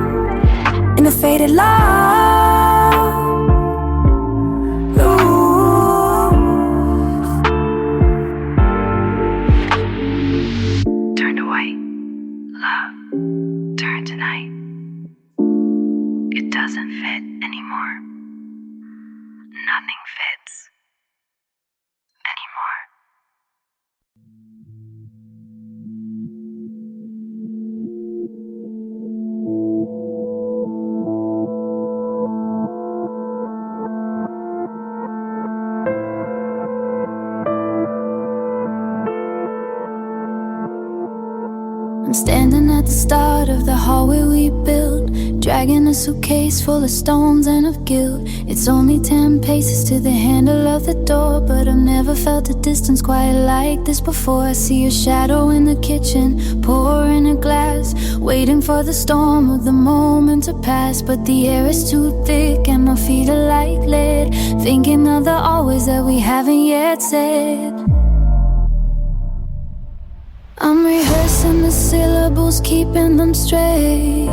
S3: in a faded love.
S1: I'm standing at the start of the hallway we built, dragging a suitcase full of stones and of guilt. It's only 10 paces to the handle of the door, but I've never felt a distance quite like this before. I see your shadow in the kitchen, pouring a glass, waiting for the storm of the moment to pass. But the air is too thick and my feet are like lead, thinking of the always that we haven't yet said. I'm rehearsing the syllables, keeping them straight,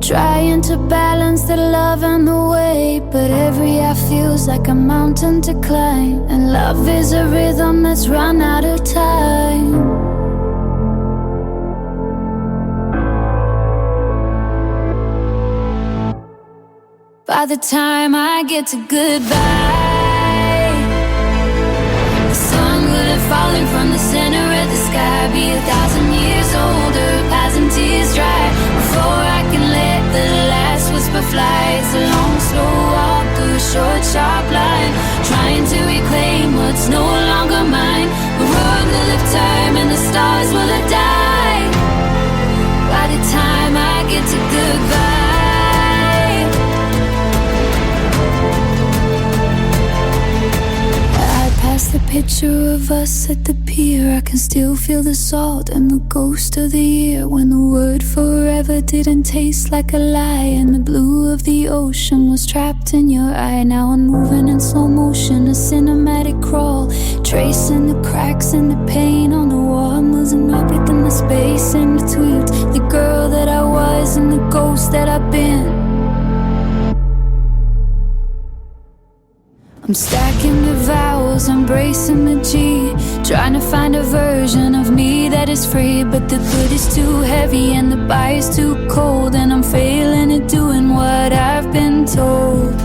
S1: trying to balance the love and the weight, but every hour feels like a mountain to climb. And love is a rhythm that's run out of time. By the time I get to goodbye, the sun will have fallen from the center of the sky, be 1,000 years older, 1,000 tears dry, before I can let the last whisper fly. It's a long, slow walk through a short, sharp line, trying to reclaim what's no longer mine. The road will have turned and the stars will have died. By the time I get to goodbye, past the picture of us at the pier, I can still feel the salt and the ghost of the year, when the word forever didn't taste like a lie, and the blue of the ocean was trapped in your eye. Now I'm moving in slow motion, a cinematic crawl, tracing the cracks and the pain on the wall. I'm losing up within the space in between the girl that I was and the ghost that I've been. I'm stacking the vowels, embracing the G, trying to find a version of me that is free. But the good is too heavy and the buy is too cold, and I'm failing at doing what I've been told.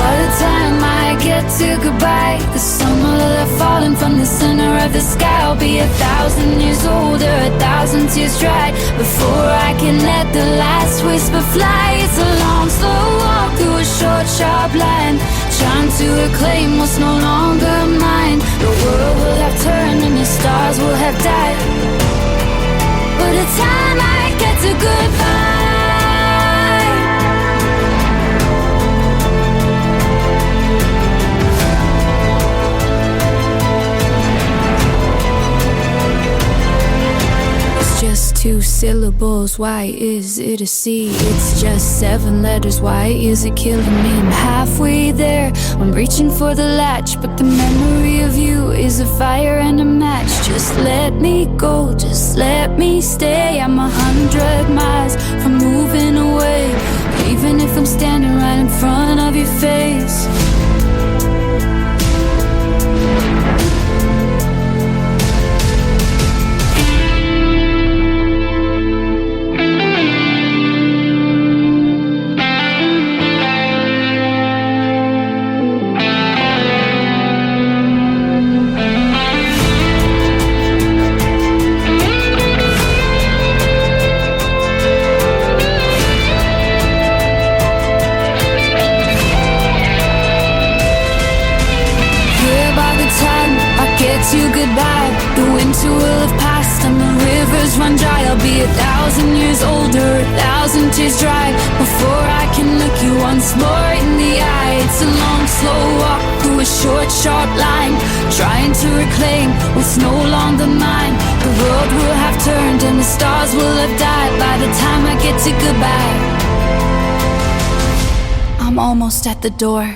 S1: By the time I get to goodbye, the sun will have fallen from the center of the sky. I'll be 1,000 years older, 1,000 tears dried, before I can let the last whisper fly. It's a long, slow walk through a short, sharp line, trying to reclaim what's no longer mine. The world will have turned and the stars will have died. By the time I get to goodbye, just 2 syllables, why is it a C? It's just 7 letters, why is it killing me? I'm halfway there, I'm reaching for the latch, but the memory of you is a fire and a match. Just let me go, just let me stay. I'm 100 miles from moving away, even if I'm standing right in front of your face. To goodbye, the winter will have passed and the rivers run dry. I'll be 1,000 years older, 1,000 tears dry, before I can look you once more in the eye. It's a long, slow walk through a short, sharp line, trying to reclaim what's no longer mine. The world will have turned and the stars will have died. By the time I get to goodbye, I'm almost at the door.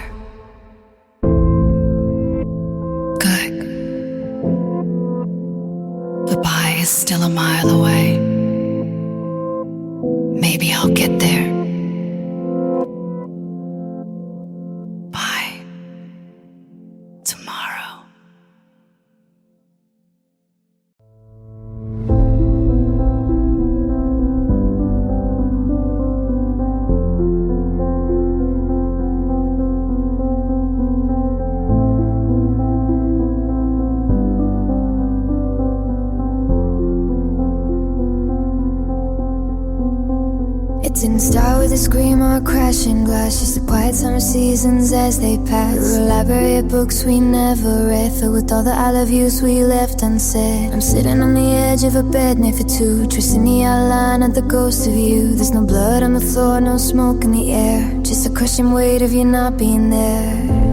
S1: Still a mile away. Maybe I'll get there. By tomorrow.
S5: Didn't start with a scream or a crashing glass, just the quiet summer seasons as they pass. Through a library of books we never read, filled with all the I love yous we left unsaid. I'm sitting on the edge of a bed made for two, tracing the outline of the ghost of you. There's no blood on the floor, no smoke in the air, just a crushing weight of you not being there.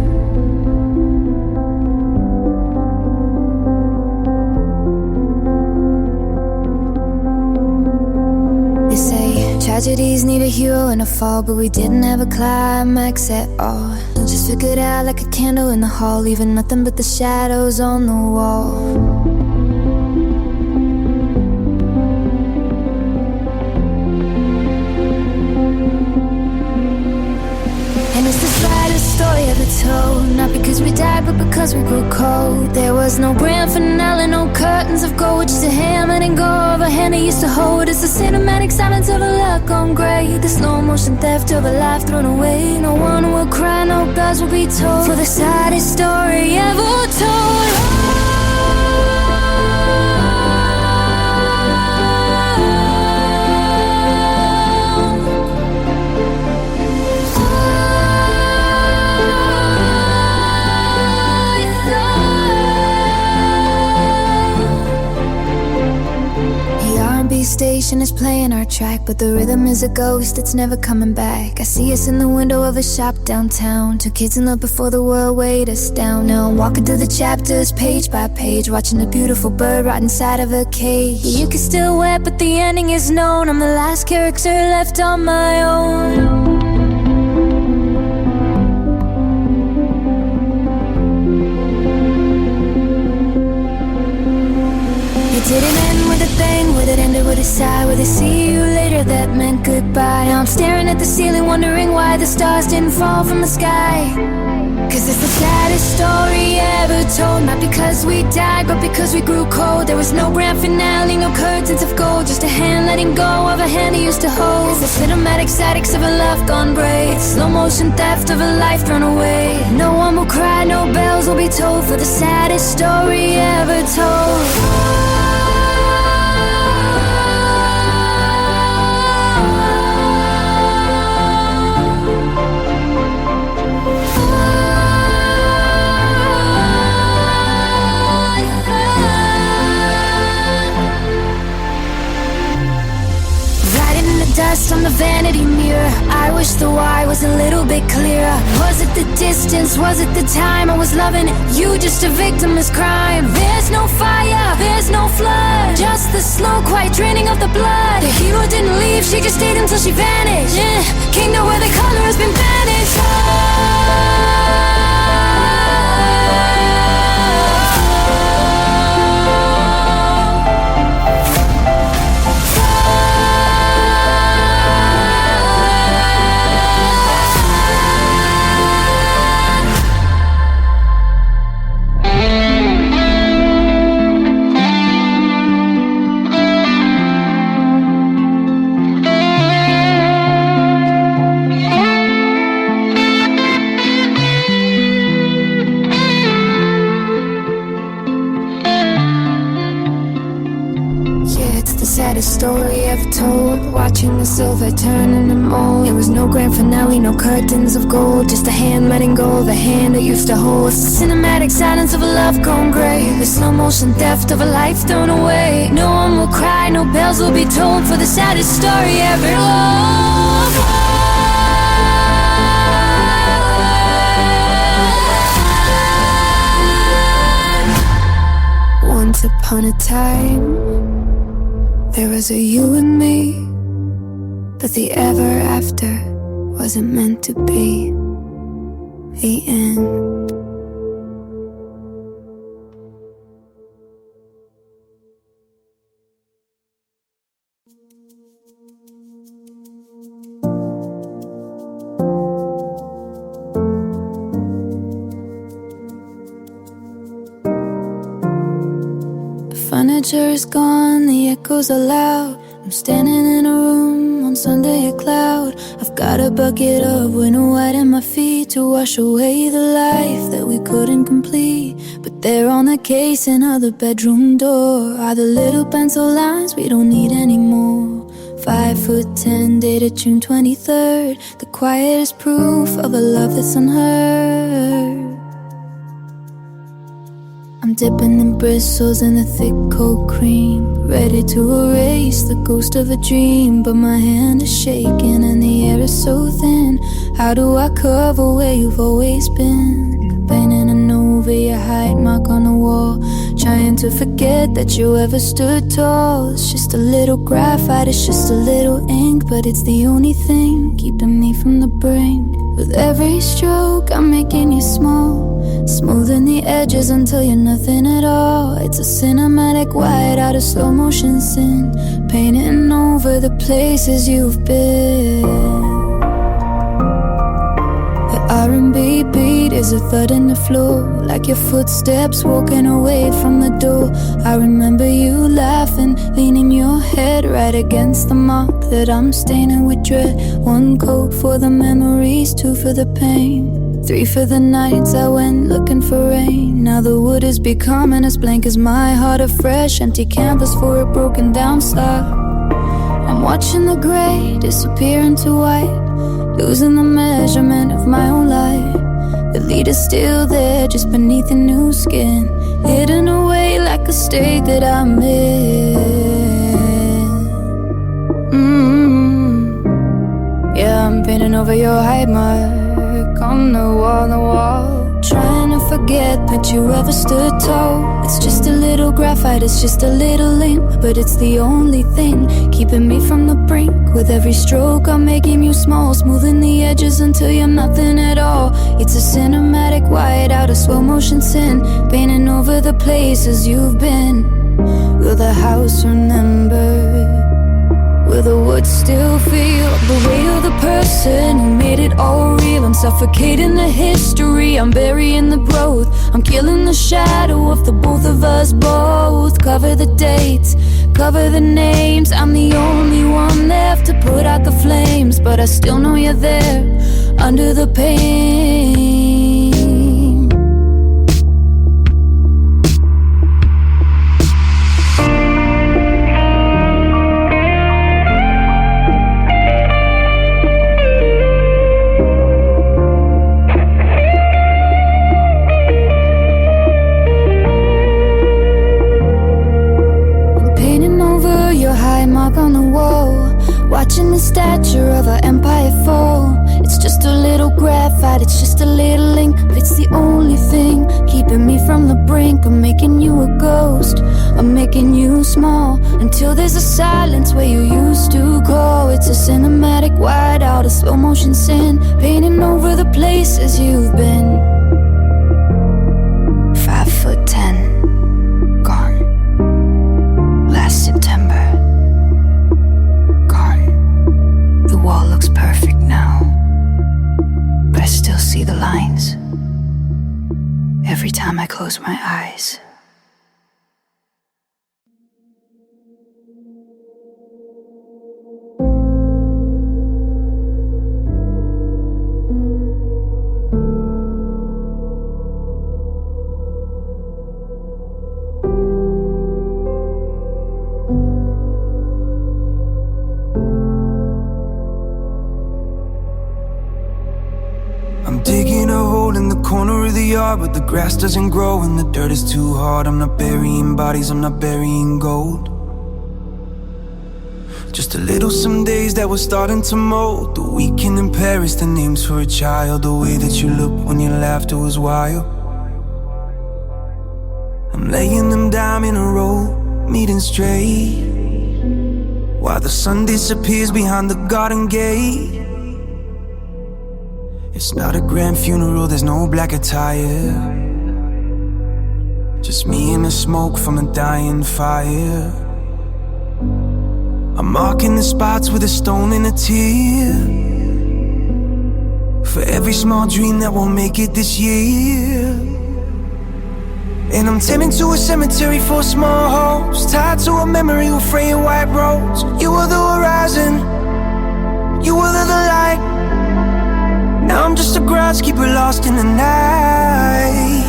S5: Tragedies need a hero and a fall, but we didn't have a climax at all. Just flickered out like a candle in the hall, leaving nothing but the shadows on the wall. as we grew cold. There was no grand finale, no curtains of gold, just a hand letting go of a hand I used to hold. It's the cinematic silence of a love gone grey, the slow motion theft of a life thrown away. No one will cry, no bells will be told, for the saddest story ever told. Station is playing our track, but the rhythm is a ghost, it's never coming back. I see us in the window of a shop downtown, two kids in love before the world weighed us down. Now I'm walking through the chapters page by page, watching a beautiful bird right inside of a cage. You can still wear, but the ending is known. I'm the last character left on my own. Didn't end with a bang, with it ended with a sigh, with a see you later that meant goodbye. Now I'm staring at the ceiling, wondering why the stars didn't fall from the sky. Cause it's the saddest story ever told, not because we died, but because we grew cold. There was no grand finale, no curtains of gold, just a hand letting go of a hand I used to hold. It's the cinematic statics of a love gone gray, slow motion theft of a life thrown away. No one will cry, no bells will be told, for the saddest story ever told. Dust on the vanity mirror, I wish the why was a little bit clearer. Was it the distance, was it the time I was loving it? You just a victimless crime. There's no fire, there's no flood, just the slow quiet draining of the blood. The hero didn't leave, she just stayed until she vanished. Came to where the color has been banished. Story ever told, watching the silver turn into mold. There was no grand finale, no curtains of gold, just a hand letting go of the hand I used to hold. It's the cinematic silence of a love gone grey, the slow motion theft of a life thrown away. No one will cry, no bells will be told, for the saddest story ever told. Once upon a time, there was a you and me, but the ever after wasn't meant to be the end. Furniture is gone, the echoes are loud. I'm standing in a room on Sunday a cloud. I've got a bucket of winter white in my feet to wash away the life that we couldn't complete. But there on the casing of the bedroom door are the little pencil lines we don't need anymore. 5'10", dated June 23rd, the quietest proof of a love that's unheard. I'm dipping in bristles in the thick cold cream, ready to erase the ghost of a dream. But my hand is shaking and the air is so thin. How do I cover where you've always been? Painting an over your height mark on the wall, trying to forget that you ever stood tall. It's just a little graphite, it's just a little ink, but it's the only thing keeping me from the brink. With every stroke I'm making you small, smoothing the edges until you're nothing at all. It's a cinematic white out of slow motion sin, painting over the places you've been. The
S3: R&B beat is a thud in the floor, like your footsteps walking away from the door. I remember you laughing, leaning your head right against the mark that I'm staining with dread. 1 coat for the memories, 2 for the pain, 3 for the nights I went looking for rain. Now the wood is becoming as blank as my heart, a fresh empty canvas for a broken down start. I'm watching the grey disappear into white, losing the measurement of my own life. The lead is still there, just beneath the new skin, hidden away like a state that I miss. Yeah, I'm painting over your high mark on the wall, trying to forget that you ever stood tall. It's just a little graphite, it's just a little ink, but it's the only thing keeping me from the brink. With every stroke I'm making you small, smoothing the edges until you're nothing at all. It's a cinematic white out of slow motion sin, painting over the places you've been. Will the house remember? Will the wood still feel the weight of the person who made it all real? I'm suffocating the history, I'm burying the growth, I'm killing the shadow of the both of us both. Cover the dates, cover the names, I'm the only one left to put out the flames, but I still know you're there, under the pain. On the wall, watching the stature of our empire fall. It's just a little graphite, it's just a little ink, but it's the only thing keeping me from the brink. I'm making you a ghost, I'm making you small, until there's a silence where you used to call. It's a cinematic white out of slow motion sin, painting over the places you've been. 5'10", gone. Last September. The wall looks perfect now, but I still see the lines every time I close my eyes.
S2: Corner of the yard, but the grass doesn't grow and the dirt is too hard. I'm not burying bodies, I'm not burying gold. Just a little some days that were starting to mold. The weekend in Paris, the names for a child. The way that you looked when your laughter was wild. I'm laying them down in a row, meeting straight, while the sun disappears behind the garden gate. It's not a grand funeral, there's no black attire, just me and the smoke from a dying fire. I'm marking the spots with a stone and a tear, for every small dream that won't make it this year. And I'm tending to a cemetery for small hopes, tied to a memory with fraying white roads. You were the horizon, you were the light. Now I'm just a groundskeeper lost in the night.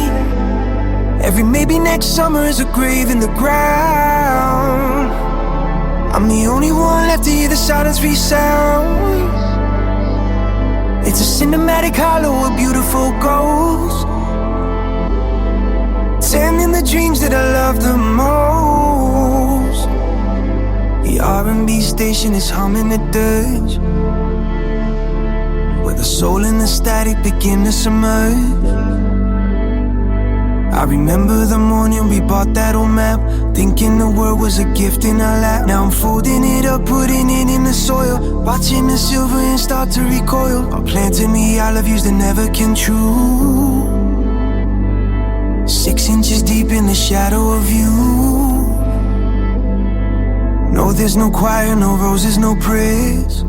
S2: Every maybe next summer is a grave in the ground. I'm the only one left to hear the silence resound. It's a cinematic hollow of beautiful ghosts, tending the dreams that I love the most. The R&B station is humming a dirge, where the soul and the static begin to submerge. I remember the morning we bought that old map, thinking the world was a gift in our lap. Now I'm folding it up, putting it in the soil, watching the silver and start to recoil. I'm planting the I love yous that never came true, 6 inches deep in the shadow of you. No, there's no choir, no roses, no prayers,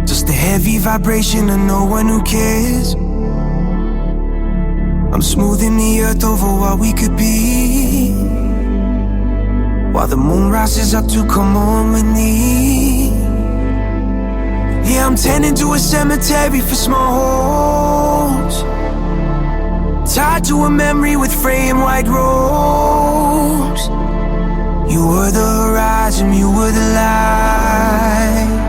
S2: just the heavy vibration of no one who cares. I'm smoothing the earth over what we could be, while the moon rises up to come on with me. Yeah, I'm tending to a cemetery for small holes, tied to a memory with fraying white rose. You were the horizon, you were the light.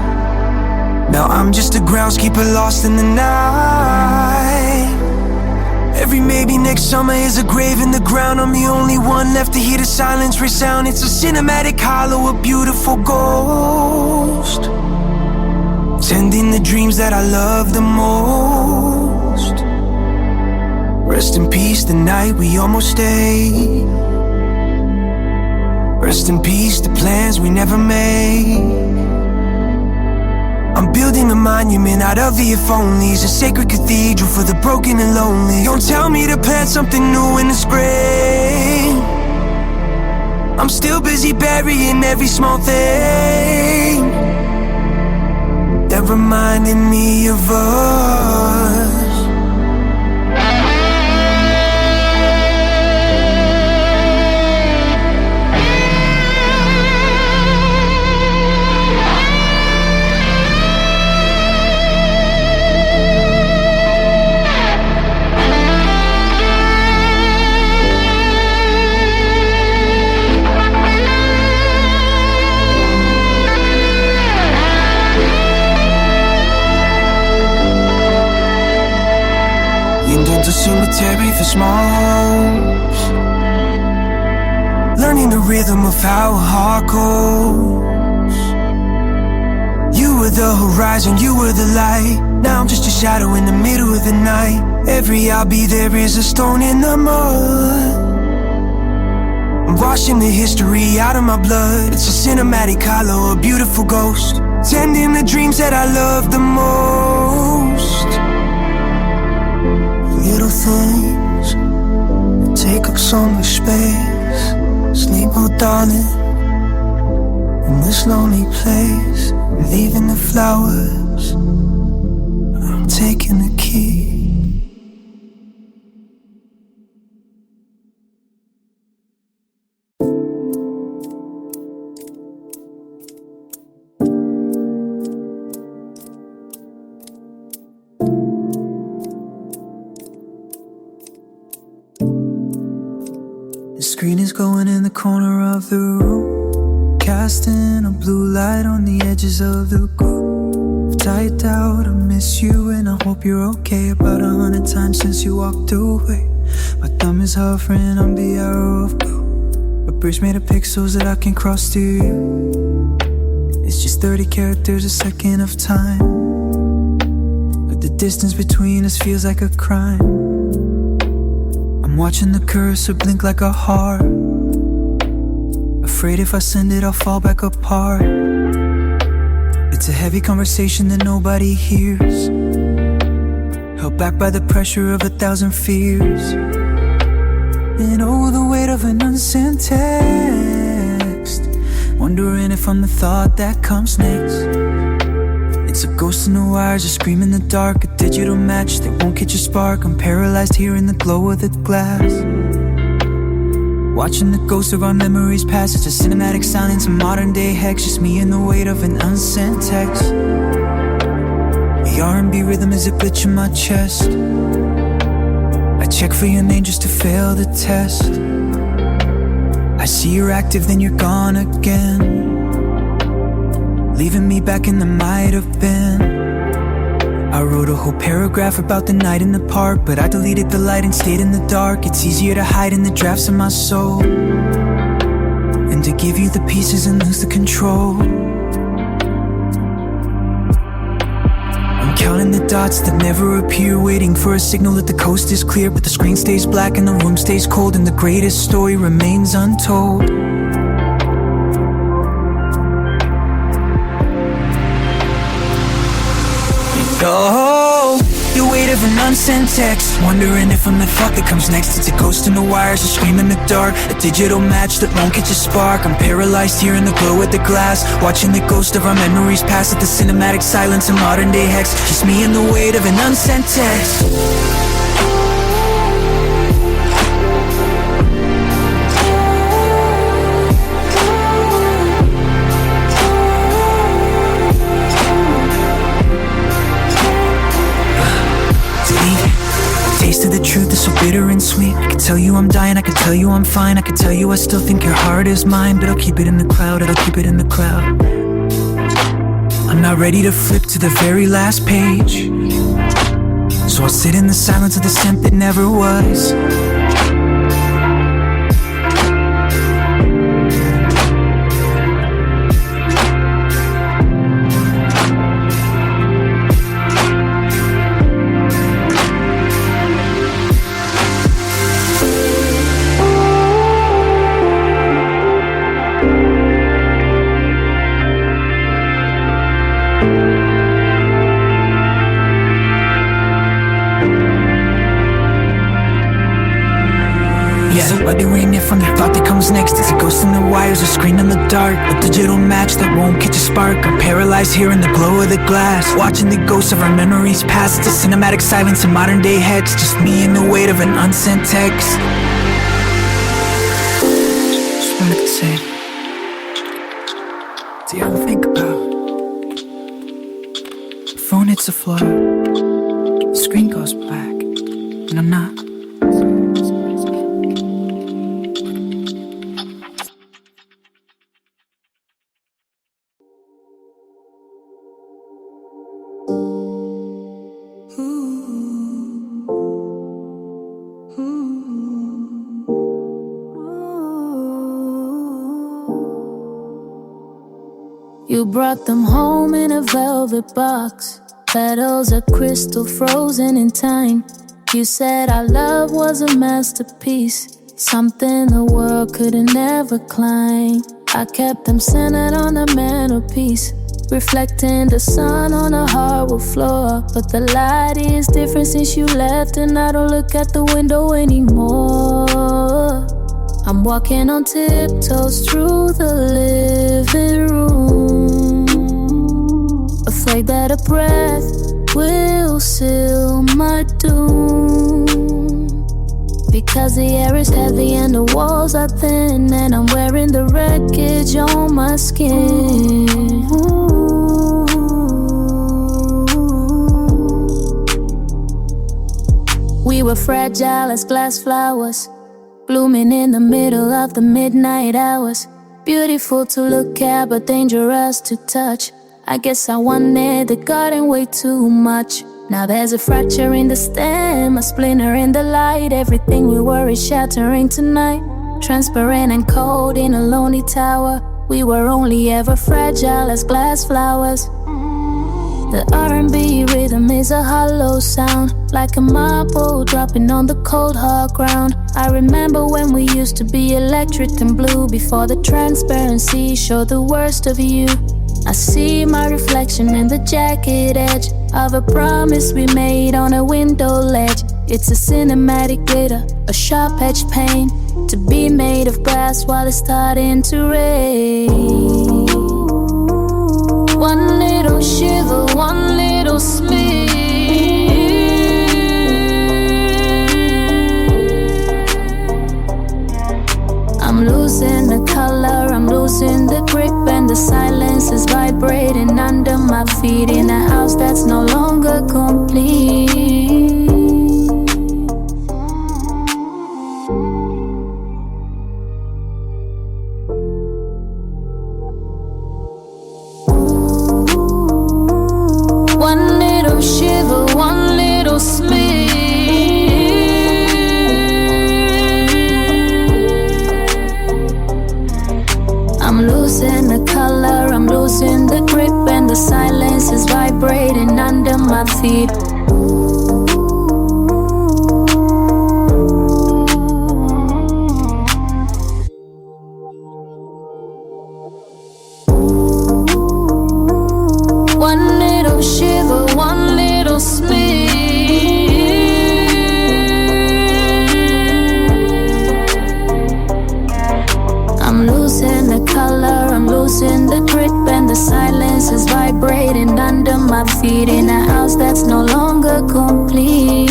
S2: Now I'm just a groundskeeper lost in the night. Every maybe next summer is a grave in the ground. I'm the only one left to hear the silence resound. It's a cinematic hollow, a beautiful ghost, tending the dreams that I love the most. Rest in peace, the night we almost stayed. Rest in peace, the plans we never made. I'm building a monument out of the if-onlys, a sacred cathedral for the broken and lonely. Don't tell me to plant something new in the spring. I'm still busy burying every small thing that reminded me of us. Into cemetery for small holes, learning the rhythm of how a heart goes. You were the horizon, you were the light. Now I'm just a shadow in the middle of the night. Every I'll be there is a stone in the mud. I'm washing the history out of my blood. It's a cinematic hollow, a beautiful ghost, tending the dreams that I love the most. Little things that take up so much space. Sleep, oh darling, in this lonely place. Leaving the flowers, I'm taking the key. The screen is going in the corner of the room, casting a blue light on the edges of the groove. Tight out, I miss you and I hope you're okay. About 100 times since you walked away, my thumb is hovering on the arrow of blue, a bridge made of pixels that I can cross to you. It's just 30 characters a second of time, but the distance between us feels like a crime. I'm watching the cursor blink like a heart, afraid if I send it I'll fall back apart. It's a heavy conversation that nobody hears, held back by the pressure of 1,000 fears. And oh, the weight of an unsent text, wondering if I'm the thought that comes next. It's a ghost in the wires, a scream in the dark, a digital match that won't catch a spark. I'm paralyzed here in the glow of the glass, watching the ghosts of our memories pass. It's a cinematic silence, a modern day hex, just me and the weight of an unsent text. The R&B rhythm is a glitch in my chest. I check for your name just to fail the test. I see you're active, then you're gone again, leaving me back in the might have been. I wrote a whole paragraph about the night in the park, but I deleted the light and stayed in the dark. It's easier to hide in the drafts of my soul than to give you the pieces and lose the control. I'm counting the dots that never appear, waiting for a signal that the coast is clear, but the screen stays black and the room stays cold, and the greatest story remains untold. Oh, you waited of an unsent text. Wondering if I'm the thought that comes next. It's a ghost in the wires, a scream in the dark, a digital match that won't catch a spark. I'm paralyzed here in the glow of the glass, watching the ghost of our memories pass at the cinematic silence of modern day hex. Just me and the weight of an unsent text. Taste of the truth is so bitter and sweet. I can tell you I'm dying, I can tell you I'm fine, I can tell you I still think your heart is mine. But I'll keep it in the cloud, I'll keep it in the cloud. I'm not ready to flip to the very last page, so I'll sit in the silence of the scent that never was. Wondering if I'm the thought that comes next. It's a ghost in the wires, a screen in the dark, a digital match that won't catch a spark. I'm paralyzed here in the glow of the glass, watching the ghosts of our memories pass. It's a cinematic silence in modern day heads. Just me and the weight of an unsent text. Just wanted to say, do you ever think about phone hits the floor, the screen goes black, and I'm not.
S1: You brought them home in a velvet box, petals of crystal frozen in time. You said our love was a masterpiece, something the world could never climb. I kept them centered on the mantelpiece, reflecting the sun on a hardwood floor. But the light is different since you left, and I don't look at the window anymore. I'm walking on tiptoes through the living room, afraid that a breath will seal my doom. Because the air is heavy and the walls are thin, and I'm wearing the wreckage on my skin. We were fragile as glass flowers, blooming in the middle of the midnight hours. Beautiful to look at, but dangerous to touch. I guess I wanted the garden way too much. Now there's a fracture in the stem, a splinter in the light. Everything we were is shattering tonight. Transparent and cold in a lonely tower. We were only ever fragile as glass flowers. The R&B rhythm is a hollow sound, like a marble dropping on the cold hard ground. I remember when we used to be electric and blue, before the transparency showed the worst of you. I see my reflection in the jacket edge of a promise we made on a window ledge. It's a cinematic glitter, a sharp-edged pain, to be made of glass while it's starting to rain. One little shiver, one little smear. I'm losing the color, I'm losing the grip, and the silence is vibrating under my feet in a house that's no longer complete. One little shiver, one little smear. I'm losing the color, I'm losing the grip, and the silence is vibrating under my feet. One little shiver, one little smear. I'm losing the color, I'm losing the grip, and the silence is vibrating under my feet in a house that's no longer complete.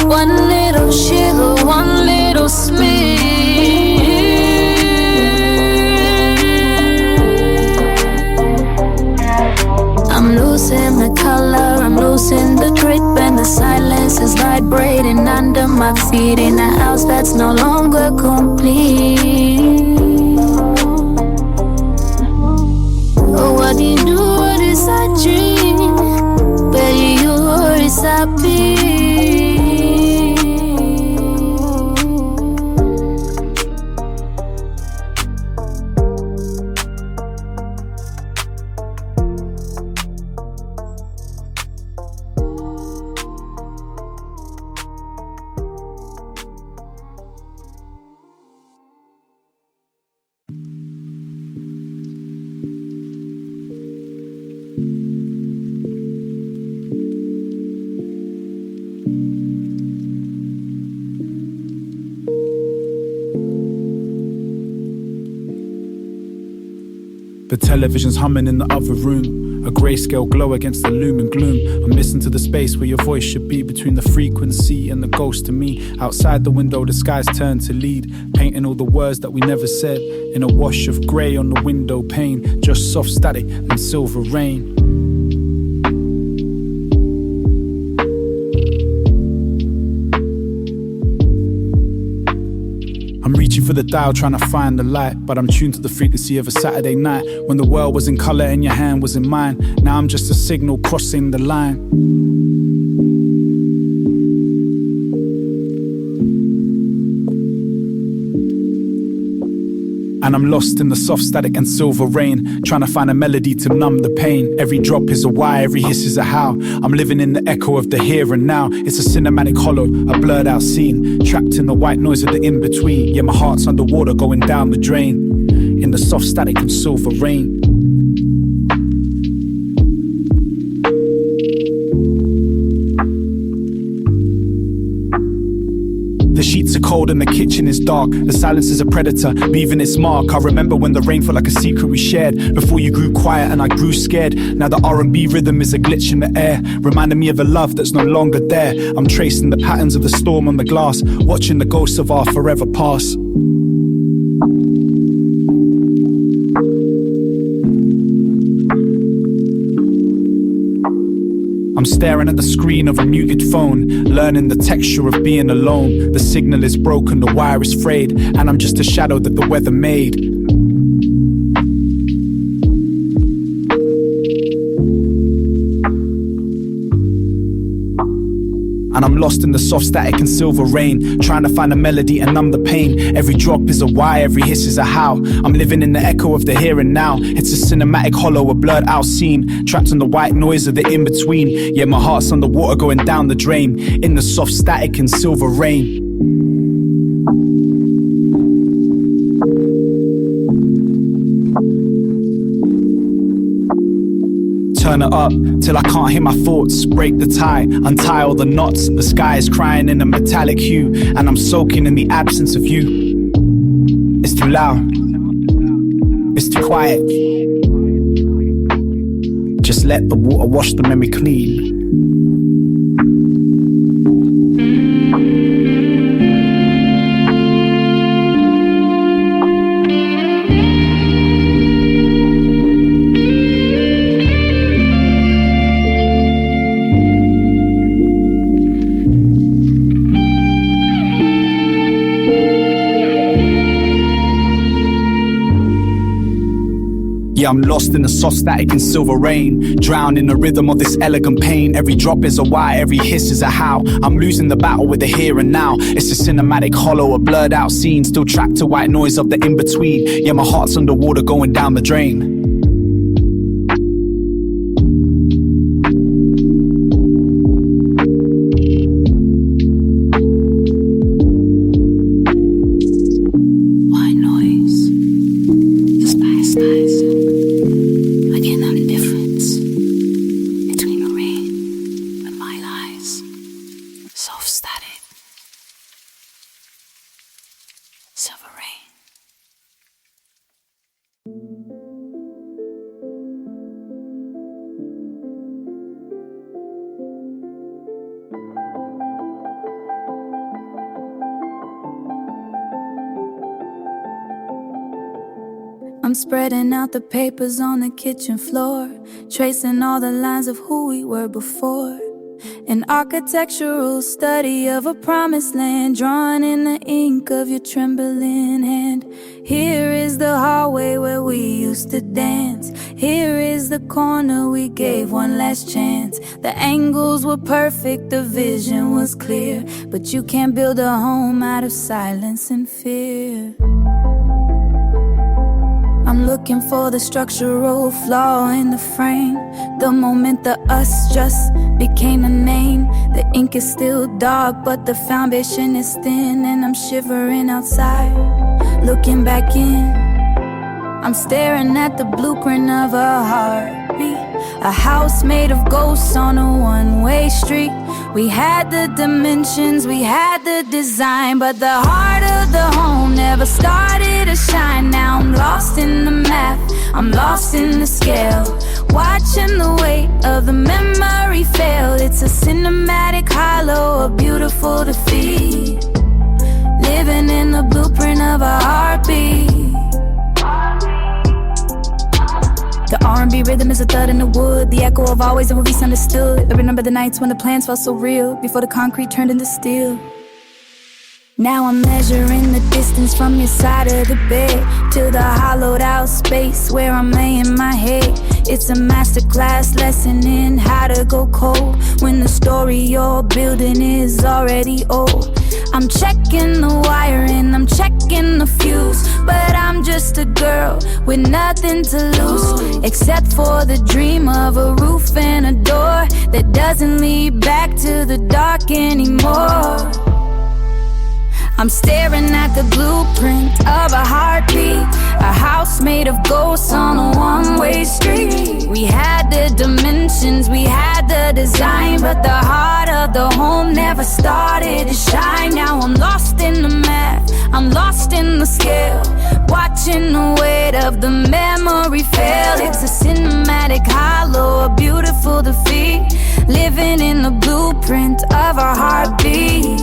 S1: One little shiver, one little smidge. I'm losing the color, I'm losing the grip, and the silence is vibrating under my feet in a house that's no longer complete. Oh, what do you do? What is a dream? Where you is happy.
S6: The television's humming in the other room, a grayscale glow against the looming gloom. I'm listening to the space where your voice should be, between the frequency and the ghost of me. Outside the window the sky's turned to lead, painting all the words that we never said in a wash of grey on the window pane. Just soft static and silver rain. I'm reaching for the dial trying to find the light, but I'm tuned to the frequency of a Saturday night, when the world was in colour and your hand was in mine. Now I'm just a signal crossing the line. And I'm lost in the soft static and silver rain, trying to find a melody to numb the pain. Every drop is a why, every hiss is a how. I'm living in the echo of the here and now. It's a cinematic hollow, a blurred out scene, trapped in the white noise of the in-between. Yeah, my heart's underwater going down the drain, in the soft static and silver rain. The sheets are cold and the kitchen is dark. The silence is a predator, leaving its mark. I remember when the rain felt like a secret we shared, before you grew quiet and I grew scared. Now the R&B rhythm is a glitch in the air, reminding me of a love that's no longer there. I'm tracing the patterns of the storm on the glass, watching the ghosts of our forever past. I'm staring at the screen of a muted phone, learning the texture of being alone. The signal is broken, the wire is frayed, and I'm just a shadow that the weather made. And I'm lost in the soft static and silver rain, trying to find a melody and numb the pain. Every drop is a why, every hiss is a how. I'm living in the echo of the here and now. It's a cinematic hollow, a blurred out scene, trapped in the white noise of the in-between. Yeah, my heart's underwater going down the drain, in the soft static and silver rain. Turn it up till I can't hear my thoughts. Break the tie, untie all the knots. The sky is crying in a metallic hue, and I'm soaking in the absence of you. It's too loud, it's too quiet. Just let the water wash the memory clean. Yeah, I'm lost in the soft static and silver rain, drowned in the rhythm of this elegant pain. Every drop is a why, every hiss is a how. I'm losing the battle with the here and now. It's a cinematic hollow, a blurred out scene, still trapped to white noise of the in-between. Yeah, my heart's underwater going down the drain.
S3: I'm spreading out the papers on the kitchen floor, tracing all the lines of who we were before. An architectural study of a promised land, drawn in the ink of your trembling hand. Here is the hallway where we used to dance. Here is the corner we gave one last chance. The angles were perfect, the vision was clear, but you can't build a home out of silence and fear. I'm looking for the structural flaw in the frame. The moment the us just became a name. The ink is still dark, but the foundation is thin, and I'm shivering outside, looking back in. I'm staring at the blueprint of a heartbeat. A house made of ghosts on a one-way street. We had the dimensions, we had the design, but the heart of the home never started to shine. Now I'm lost in the math, I'm lost in the scale, watching the weight of the memory fail. It's a cinematic hollow, a beautiful defeat, living in the blueprint of a heartbeat. The R&B rhythm is a thud in the wood, the echo of always and what we misunderstood. I remember the nights when the plans felt so real, before the concrete turned into steel. Now I'm measuring the distance from your side of the bed to the hollowed out space where I'm laying my head. It's a masterclass lesson in how to go cold when the story you're building is already old. I'm checking the wiring, I'm checking the fuse, but I'm just a girl with nothing to lose, except for the dream of a roof and a door that doesn't lead back to the dark anymore. I'm staring at the blueprint of a heartbeat, a house made of ghosts on a one-way street. We had the dimensions, we had the design, but the heart of the home never started to shine. Now I'm lost in the math, I'm lost in the scale, watching the weight of the memory fail. It's a cinematic hollow, a beautiful defeat, living in the blueprint of our heartbeat.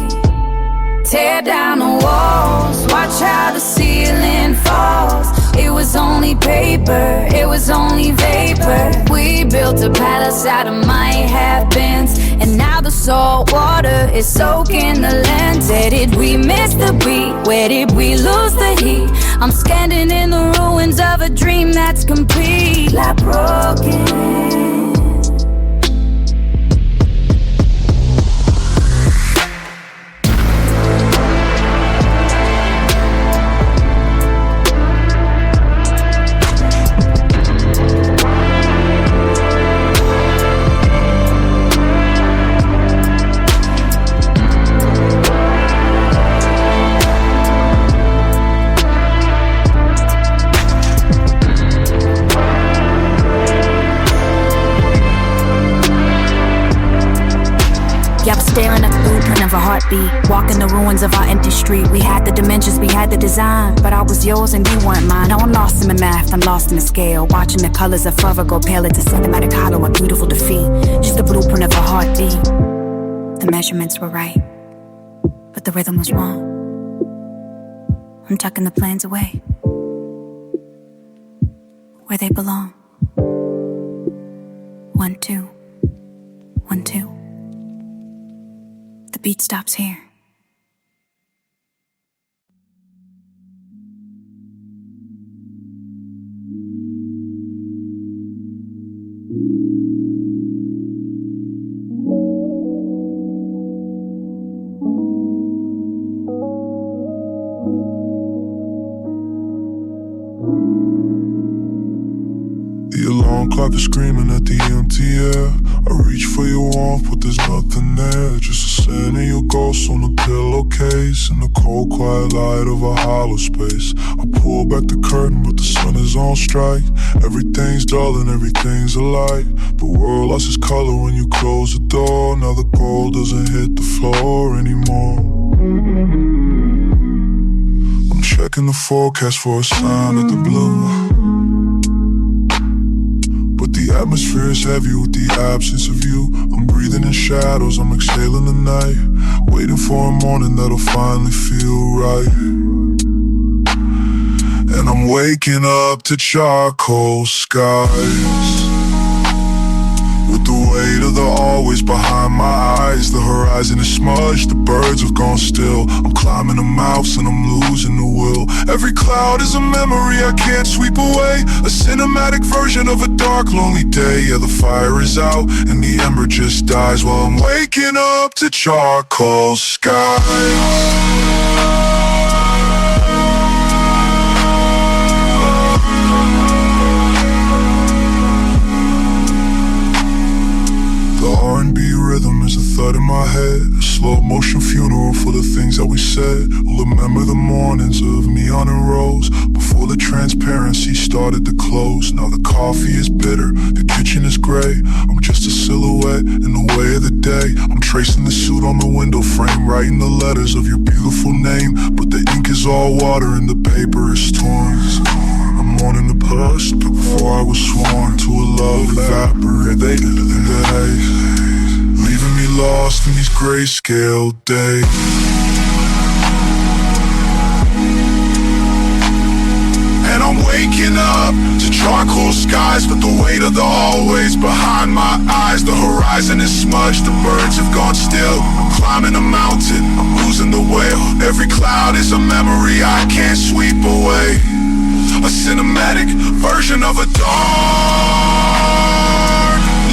S3: Tear down the walls, watch how the ceiling falls. It was only paper, it was only vapor. We built a palace out of my half-bends, and now the salt water is soaking the land. Where did we miss the beat? Where did we lose the heat? I'm standing in the ruins of a dream that's complete, like broken.
S7: Staring at the blueprint of a heartbeat, walking the ruins of our empty street. We had the dimensions, we had the design, but I was yours and you weren't mine. Now I'm lost in the math, I'm lost in the scale, watching the colors of forever go pale. It's a cinematic hollow, a beautiful defeat, just a blueprint of a heartbeat. The measurements were right, but the rhythm was wrong. I'm tucking the plans away, where they belong. 1, 2, 1, 2. The beat stops here.
S8: The alarm clock is screaming at the empty air. I reach for your warmth, but there's nothing there. Just a scent of your ghost on a pillowcase in the cold, quiet light of a hollow space. I pull back the curtain, but the sun is on strike. Everything's dull and everything's alight. The world lost its color when you close the door. Now the gold doesn't hit the floor anymore. I'm checking the forecast for a sign of the blue. The atmosphere is heavy with the absence of you. I'm breathing in shadows, I'm exhaling the night, waiting for a morning that'll finally feel right. And I'm waking up to charcoal skies, with the weight of the always behind my eyes. The horizon is smudged, the birds have gone still. I'm climbing a mouse and I'm losing the will. Every cloud is a memory I can't sweep away, a cinematic version of a dark, lonely day. Yeah, the fire is out and the ember just dies while I'm waking up to charcoal skies. R&B rhythm is a thud in my head, a slow motion funeral for the things that we said. I'll remember the mornings of neon and rose, before the transparency started to close. Now the coffee is bitter, the kitchen is gray. I'm just a silhouette in the way of the day. I'm tracing the suit on the window frame, writing the letters of your beautiful name, but the ink is all water and the paper is torn. I'm mourning the past, but before I was sworn to a love evaporated in the haze, leaving me lost in these grayscale days. And I'm waking up to charcoal skies, but the weight of the always behind my eyes. The horizon is smudged, the birds have gone still. I'm climbing a mountain, I'm losing the whale. Every cloud is a memory I can't sweep away, a cinematic version of a dark,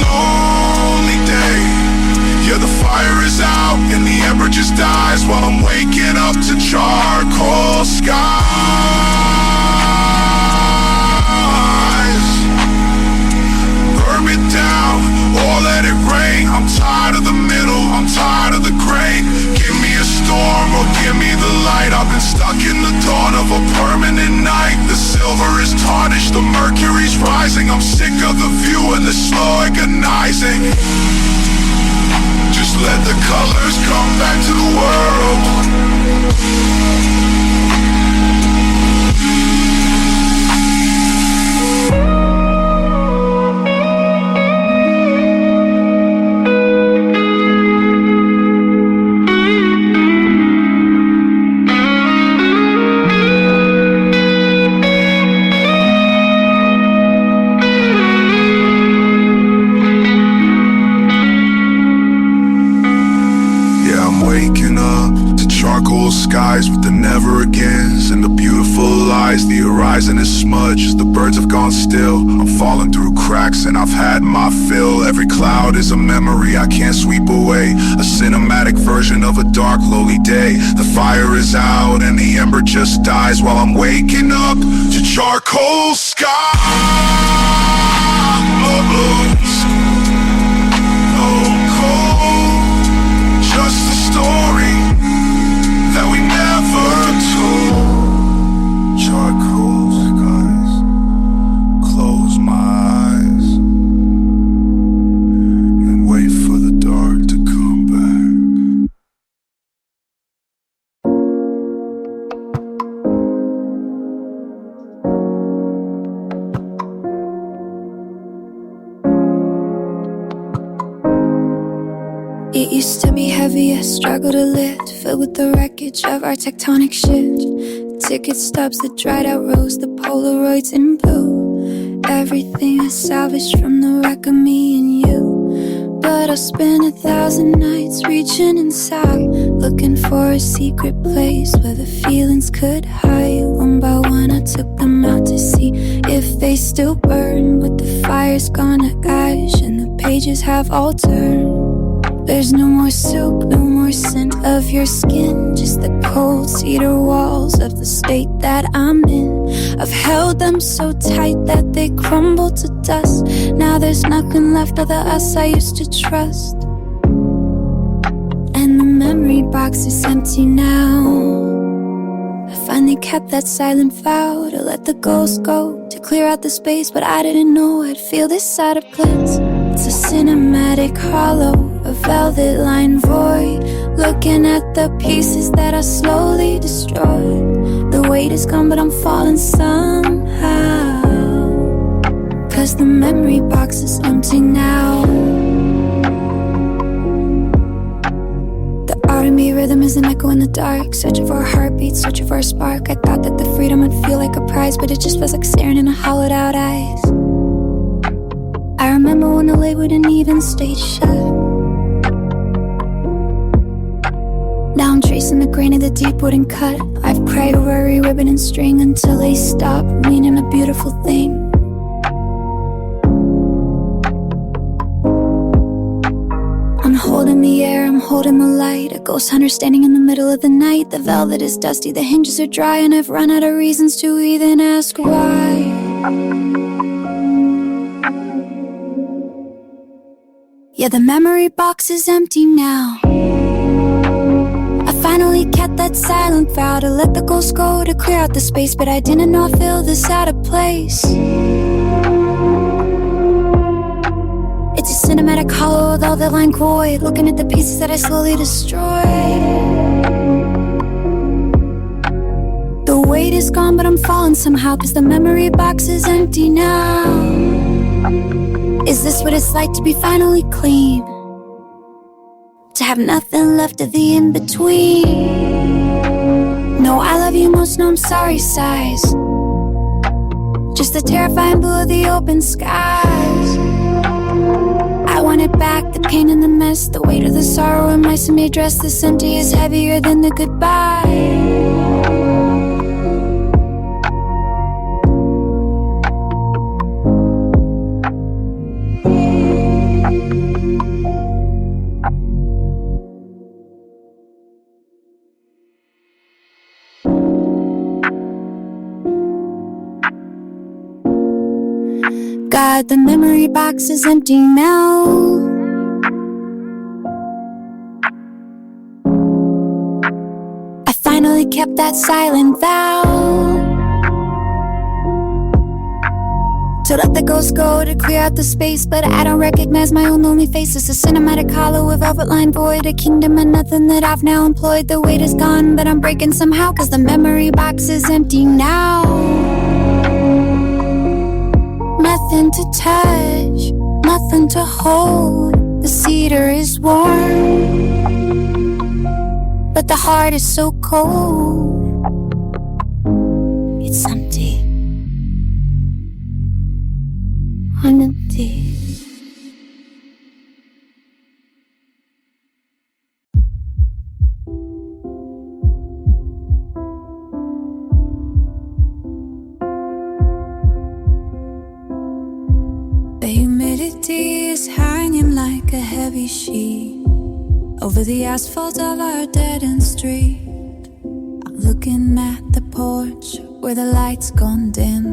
S8: lonely day. Yeah, the fire is out and the ember just dies while I'm waking up to charcoal skies. Burn it down or let it rain. I'm tired of the middle, I'm tired of the gray. Give me a storm or give me the light. I've been stuck in the dawn of a permanent night. The silver is tarnished, the mercury's rising. I'm sick of the view and the slow agonizing. Just let the colors come back to the world. Skies with the never agains and the beautiful lies. The horizon is smudged, the birds have gone still. I'm falling through cracks and I've had my fill. Every cloud is a memory I can't sweep away, a cinematic version of a dark, lowly day. The fire is out and the ember just dies while I'm waking up to charcoal skies. Oh, cold, just a story that we never told. Charcoal skies, close my eyes and wait for the dark to come back.
S3: It used to be heavy, I struggled to lift, filled with the wreckage of our tectonic shift. Ticket stubs, the dried out rose, the Polaroids in blue. Everything I salvaged from the wreck of me and you. But I'll spend 1,000 nights reaching inside, looking for a secret place where the feelings could hide. One by one I took them out to see if they still burn, but the fire's gone to ash and the pages have all turned. There's no more silk, no more scent of your skin, just the cold cedar walls of the state that I'm in. I've held them so tight that they crumble to dust. Now there's nothing left of the us I used to trust. And the memory box is empty now. I finally kept that silent vow to let the ghost go, to clear out the space, but I didn't know I'd feel this out of place. It's a cinematic hollow, a velvet line void, looking at the pieces that I slowly destroyed. The weight is gone, but I'm falling somehow, 'cause the memory box is empty now. The R&B rhythm is an echo in the dark, searching for a heartbeat, searching for a spark. I thought that the freedom would feel like a prize, but it just feels like staring into hollowed out eyes. I remember when the lid wouldn't even stay shut. Now I'm tracing the grain of the deep wooden cut. I've cried over every ribbon and string until they stop meaning a beautiful thing. I'm holding the air, I'm holding the light. A ghost hunter standing in the middle of the night. The velvet is dusty, the hinges are dry, and I've run out of reasons to even ask why. Yeah, the memory box is empty now. I finally kept that silent vow to let the ghost go, to clear out the space, but I didn't know I'd feel this out of place. It's a cinematic hollow with all the line void, looking at the pieces that I slowly destroyed. The weight is gone, but I'm falling somehow, 'cause the memory box is empty now. Is this what it's like to be finally clean? To have nothing left of the in-between? No I love you most, no I'm sorry sighs. Just the terrifying blue of the open skies. I want it back, the pain and the mess, the weight of the sorrow in my semi dress. This empty is heavier than the goodbye. God, the memory box is empty now. I finally kept that silent vow to let the ghost go, to clear out the space, but I don't recognize my own lonely face. It's a cinematic hollow, a velvet line void, a kingdom of nothing that I've now employed. The weight is gone, but I'm breaking somehow, 'cause the memory box is empty now. Nothing to touch, nothing to hold. The cedar is warm, but the heart is so cold. It's empty. I'm empty. The humidity is hanging like a heavy sheet over the asphalt of our dead-end street. I'm looking at the porch where the light's gone dim,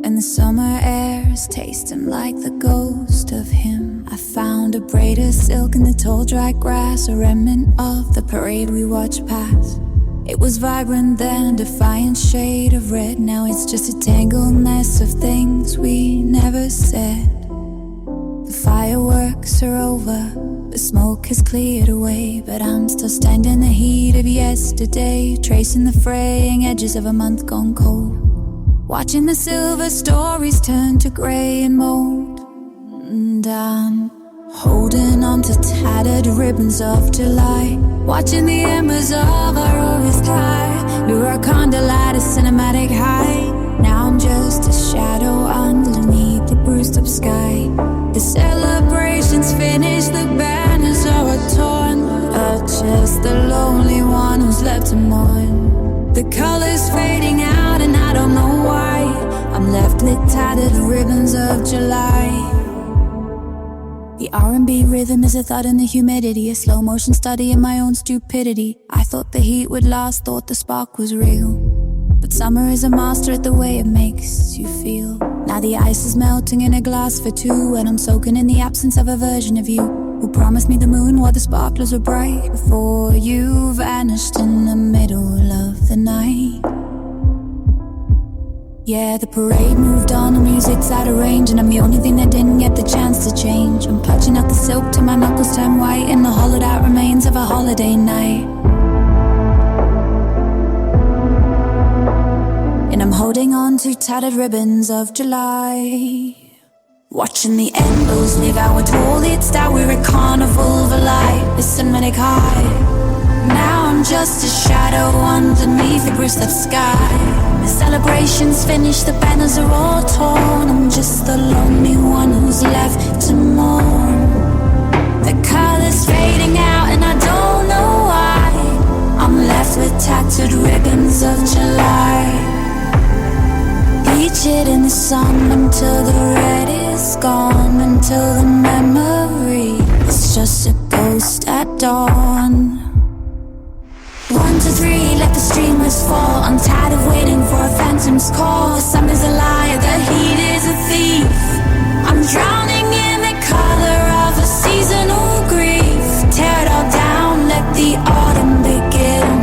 S3: and the summer air is tasting like the ghost of him. I found a braid of silk in the tall dry grass, a remnant of the parade we watched pass. It was vibrant then, a defiant shade of red. Now it's just a tangled mess of things we never said. The fireworks are over, the smoke has cleared away, but I'm still standing in the heat of yesterday, tracing the fraying edges of a month gone cold, watching the silver stories turn to grey and mold. And I'm holding on to tattered ribbons of July, watching the embers of our August high lure our candlelight, a cinematic high. Now I'm just a shadow underneath the bruised up sky. The celebrations finished, the banners are torn. I'm just the lonely one who's left to mourn. The colors fading out and I don't know why. I'm left with tattered ribbons of July. The R&B rhythm is a thought in the humidity, a slow motion study in my own stupidity. I thought the heat would last, thought the spark was real. But summer is a master at the way it makes you feel. Now the ice is melting in a glass for two, and I'm soaking in the absence of a version of you who promised me the moon while the sparklers were bright before you vanished in the middle of the night. Yeah, the parade moved on, the music's out of range, and I'm the only thing that didn't get the chance to change. I'm punching out the silk till my knuckles turn white in the hollowed out remains of a holiday night. And I'm holding on to tattered ribbons of July, watching the embers leave our toilets that we're a carnival of a light, the cinematic high. Now I'm just a shadow underneath the bruised up sky. The celebration's finished, the banners are all torn. I'm just the lonely one who's left to mourn. The colors fading out and I don't know why. I'm left with tattooed ribbons of July. Bleach it in the sun until the red is gone, until the memory is just a ghost at dawn. 1, 2, 3, let the streamers fall. I'm tired of waiting for a phantom's call. The summer's a liar, the heat is a thief. I'm drowning in the color of a seasonal grief. Tear it all down, let the autumn begin.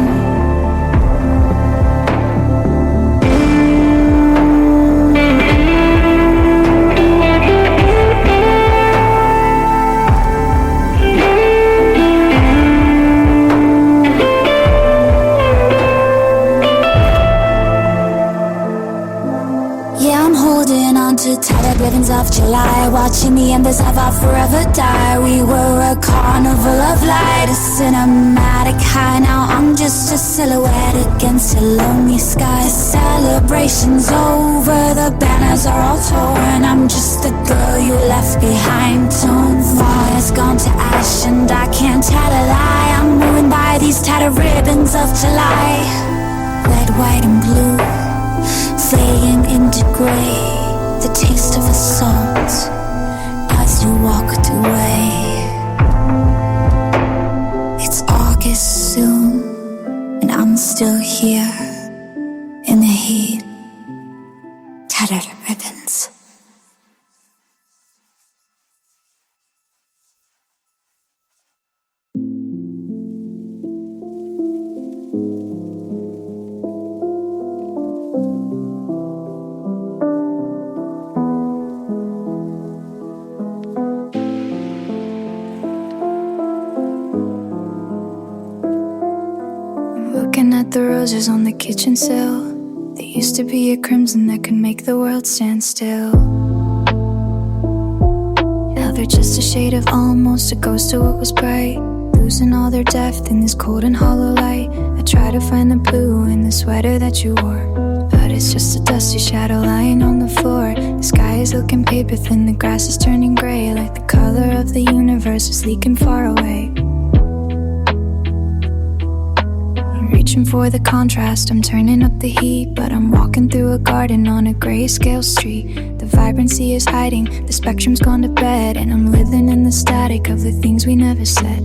S3: To tattered ribbons of July, watching the embers of our forever die. We were a carnival of light, a cinematic high. Now I'm just a silhouette against a lonely sky. Celebration's over, the banners are all torn. I'm just the girl you left behind. Torn fire's gone to ash and I can't tell a lie. I'm ruined by these tattered ribbons of July. Red, white and blue, fading into grey. The taste of a salt as you walked away. It's August soon, and I'm still here in the heat. Tattered ribbons. The roses on the kitchen sill, they used to be a crimson that could make the world stand still. Now they're just a shade of almost, a ghost of what was bright, losing all their depth in this cold and hollow light. I try to find the blue in the sweater that you wore, but it's just a dusty shadow lying on the floor. The sky is looking paper thin, the grass is turning gray, like the color of the universe is leaking far away. Reaching for the contrast, I'm turning up the heat, but I'm walking through a garden on a grayscale street. The vibrancy is hiding, the spectrum's gone to bed, and I'm living in the static of the things we never said.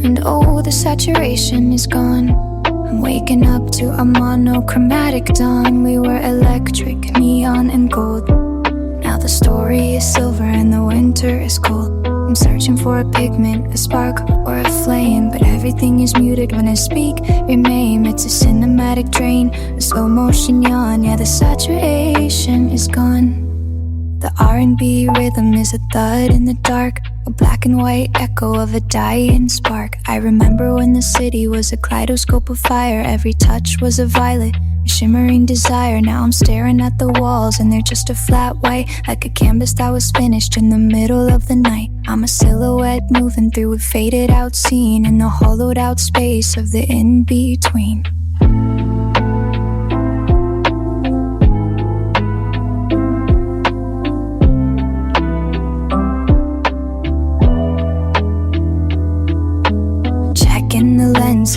S3: And oh, the saturation is gone. I'm waking up to a monochromatic dawn. We were electric, neon and gold. Now the story is silver and the winter is cold. I'm searching for a pigment, a spark or a flame, but everything is muted when I speak your name. It's a cinematic drain, a slow motion yawn. Yeah, the saturation is gone. The R&B rhythm is a thud in the dark, a black and white echo of a dying spark. I remember when the city was a kaleidoscope of fire. Every touch was a violet, a shimmering desire. Now I'm staring at the walls and they're just a flat white, like a canvas that was finished in the middle of the night. I'm a silhouette moving through a faded out scene in the hollowed out space of the in-between.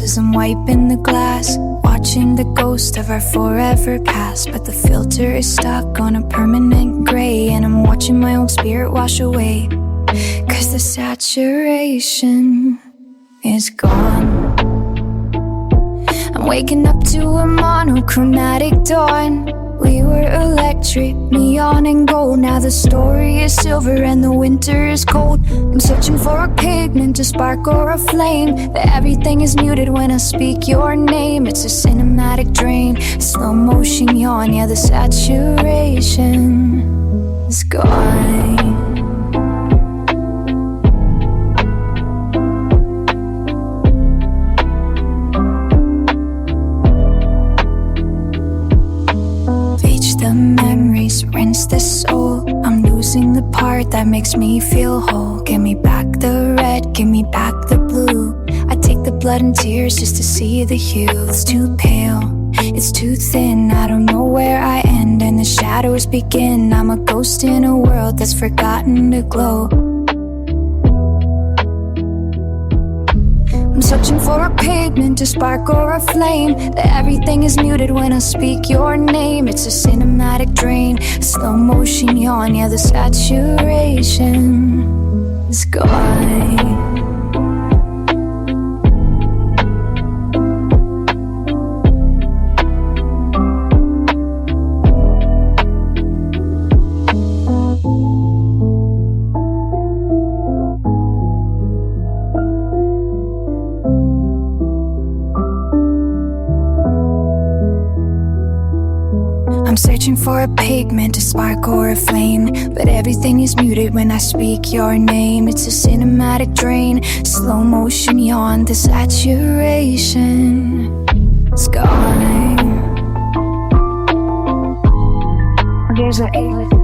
S3: As I'm wiping the glass, watching the ghost of our forever past, but the filter is stuck on a permanent gray, and I'm watching my own spirit wash away, 'cause the saturation is gone. I'm waking up to a monochromatic dawn. We were electric, neon and gold. Now the story is silver and the winter is cold. I'm searching for a pigment, a spark or a flame, but everything is muted when I speak your name. It's a cinematic drain, slow motion yawn. Yeah, the saturation is gone. The memories rinse the soul. I'm losing the part that makes me feel whole. Give me back the red, give me back the blue. I take the blood and tears just to see the hue. It's too pale, it's too thin. I don't know where I end and the shadows begin. I'm a ghost in a world that's forgotten to glow. I'm searching for a pigment, a spark or a flame, but everything is muted when I speak your name. It's a cinematic drain, a slow motion yawn. Yeah, the saturation is gone. I'm searching for a pigment, a spark or a flame, but everything is muted when I speak your name. It's a cinematic drain, slow motion yawn. The saturation is gone. There's an A-list.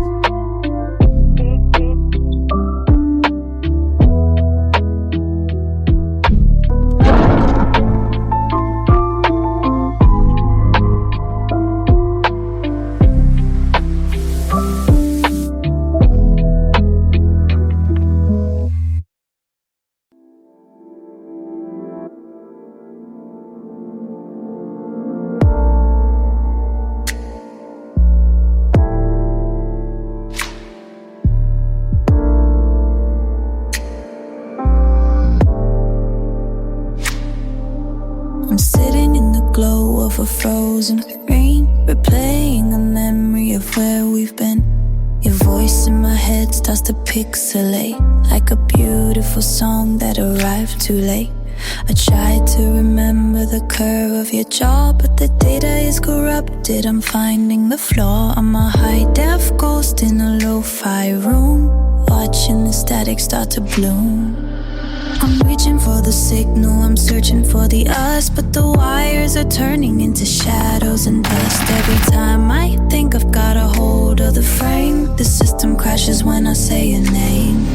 S3: I'm sitting in the glow of a frozen rain, replaying a memory of where we've been. Your voice in my head starts to pixelate, like a beautiful song that arrived too late. I tried to remember the curve of your jaw, but the data is corrupted. I'm finding the flaw. I'm a high-def ghost in a lo-fi room, watching the static start to bloom. I'm reaching for the signal, I'm searching for the us, but the wires are turning into shadows and dust. Every time I think I've got a hold of the frame, the system crashes when I say your name.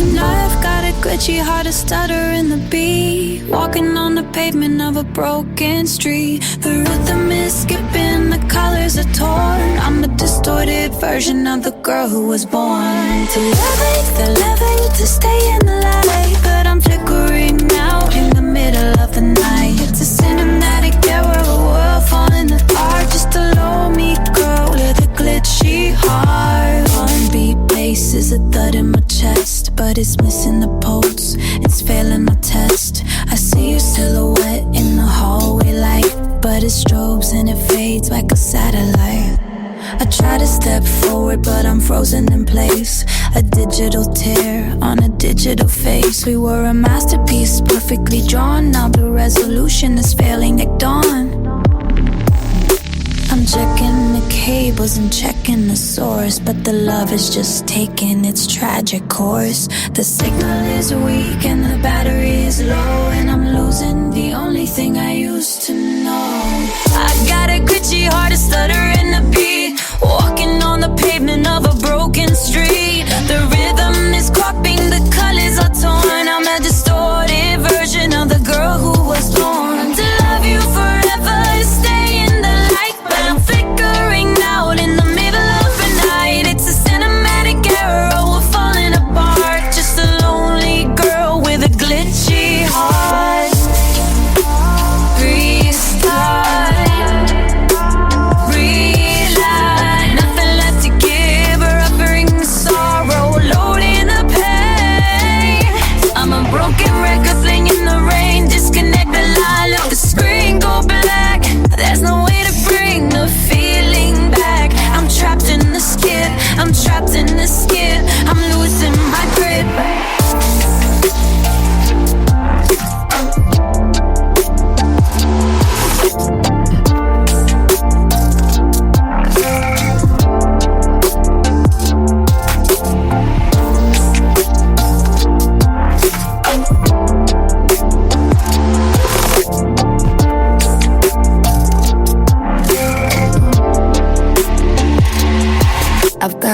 S3: And I've got a glitchy heart, a stutter in the beat, walking on the pavement of a broken street. The rhythm is skipping, the colors are torn. I'm a distorted version of the girl who was born to elevate, to stay in the light. But I'm flickering out in the middle of the night. It's a cinematic error, a world falling apart. Just a low-me girl with a glitchy heart. One beat bass is a thud in my chest, but it's missing the pulse, it's failing my test. I see your silhouette in the hallway light, but it strobes and it fades like a satellite. I try to step forward, but I'm frozen in place. A digital tear on a digital face. We were a masterpiece, perfectly drawn. Now the resolution is failing at dawn. I'm checking the cables and checking the source, but the love is just taking its tragic course. The signal is weak and the battery is low, and I'm losing the only thing I used to know. I got a glitchy heart, a stutter in the beat, walking on the pavement of a broken street. The rhythm is cropping, the colors are torn. I'm a distorted version of the girl who was born to love you forever, to stay in the light. But I'm flickering out in the middle of the night. It's a cinematic error, we're falling apart. Just a lonely girl with a glitchy heart. Restart.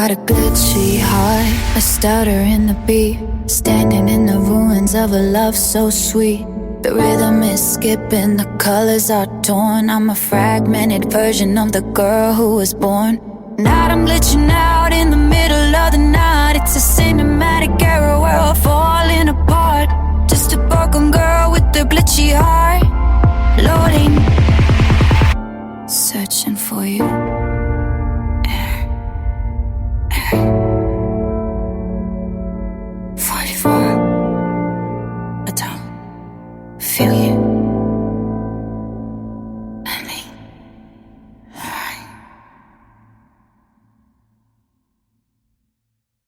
S3: got a glitchy heart, a stutter in the beat, standing in the ruins of a love so sweet. The rhythm is skipping, the colors are torn. I'm a fragmented version of the girl who was born. Night I'm glitching out in the middle of the night.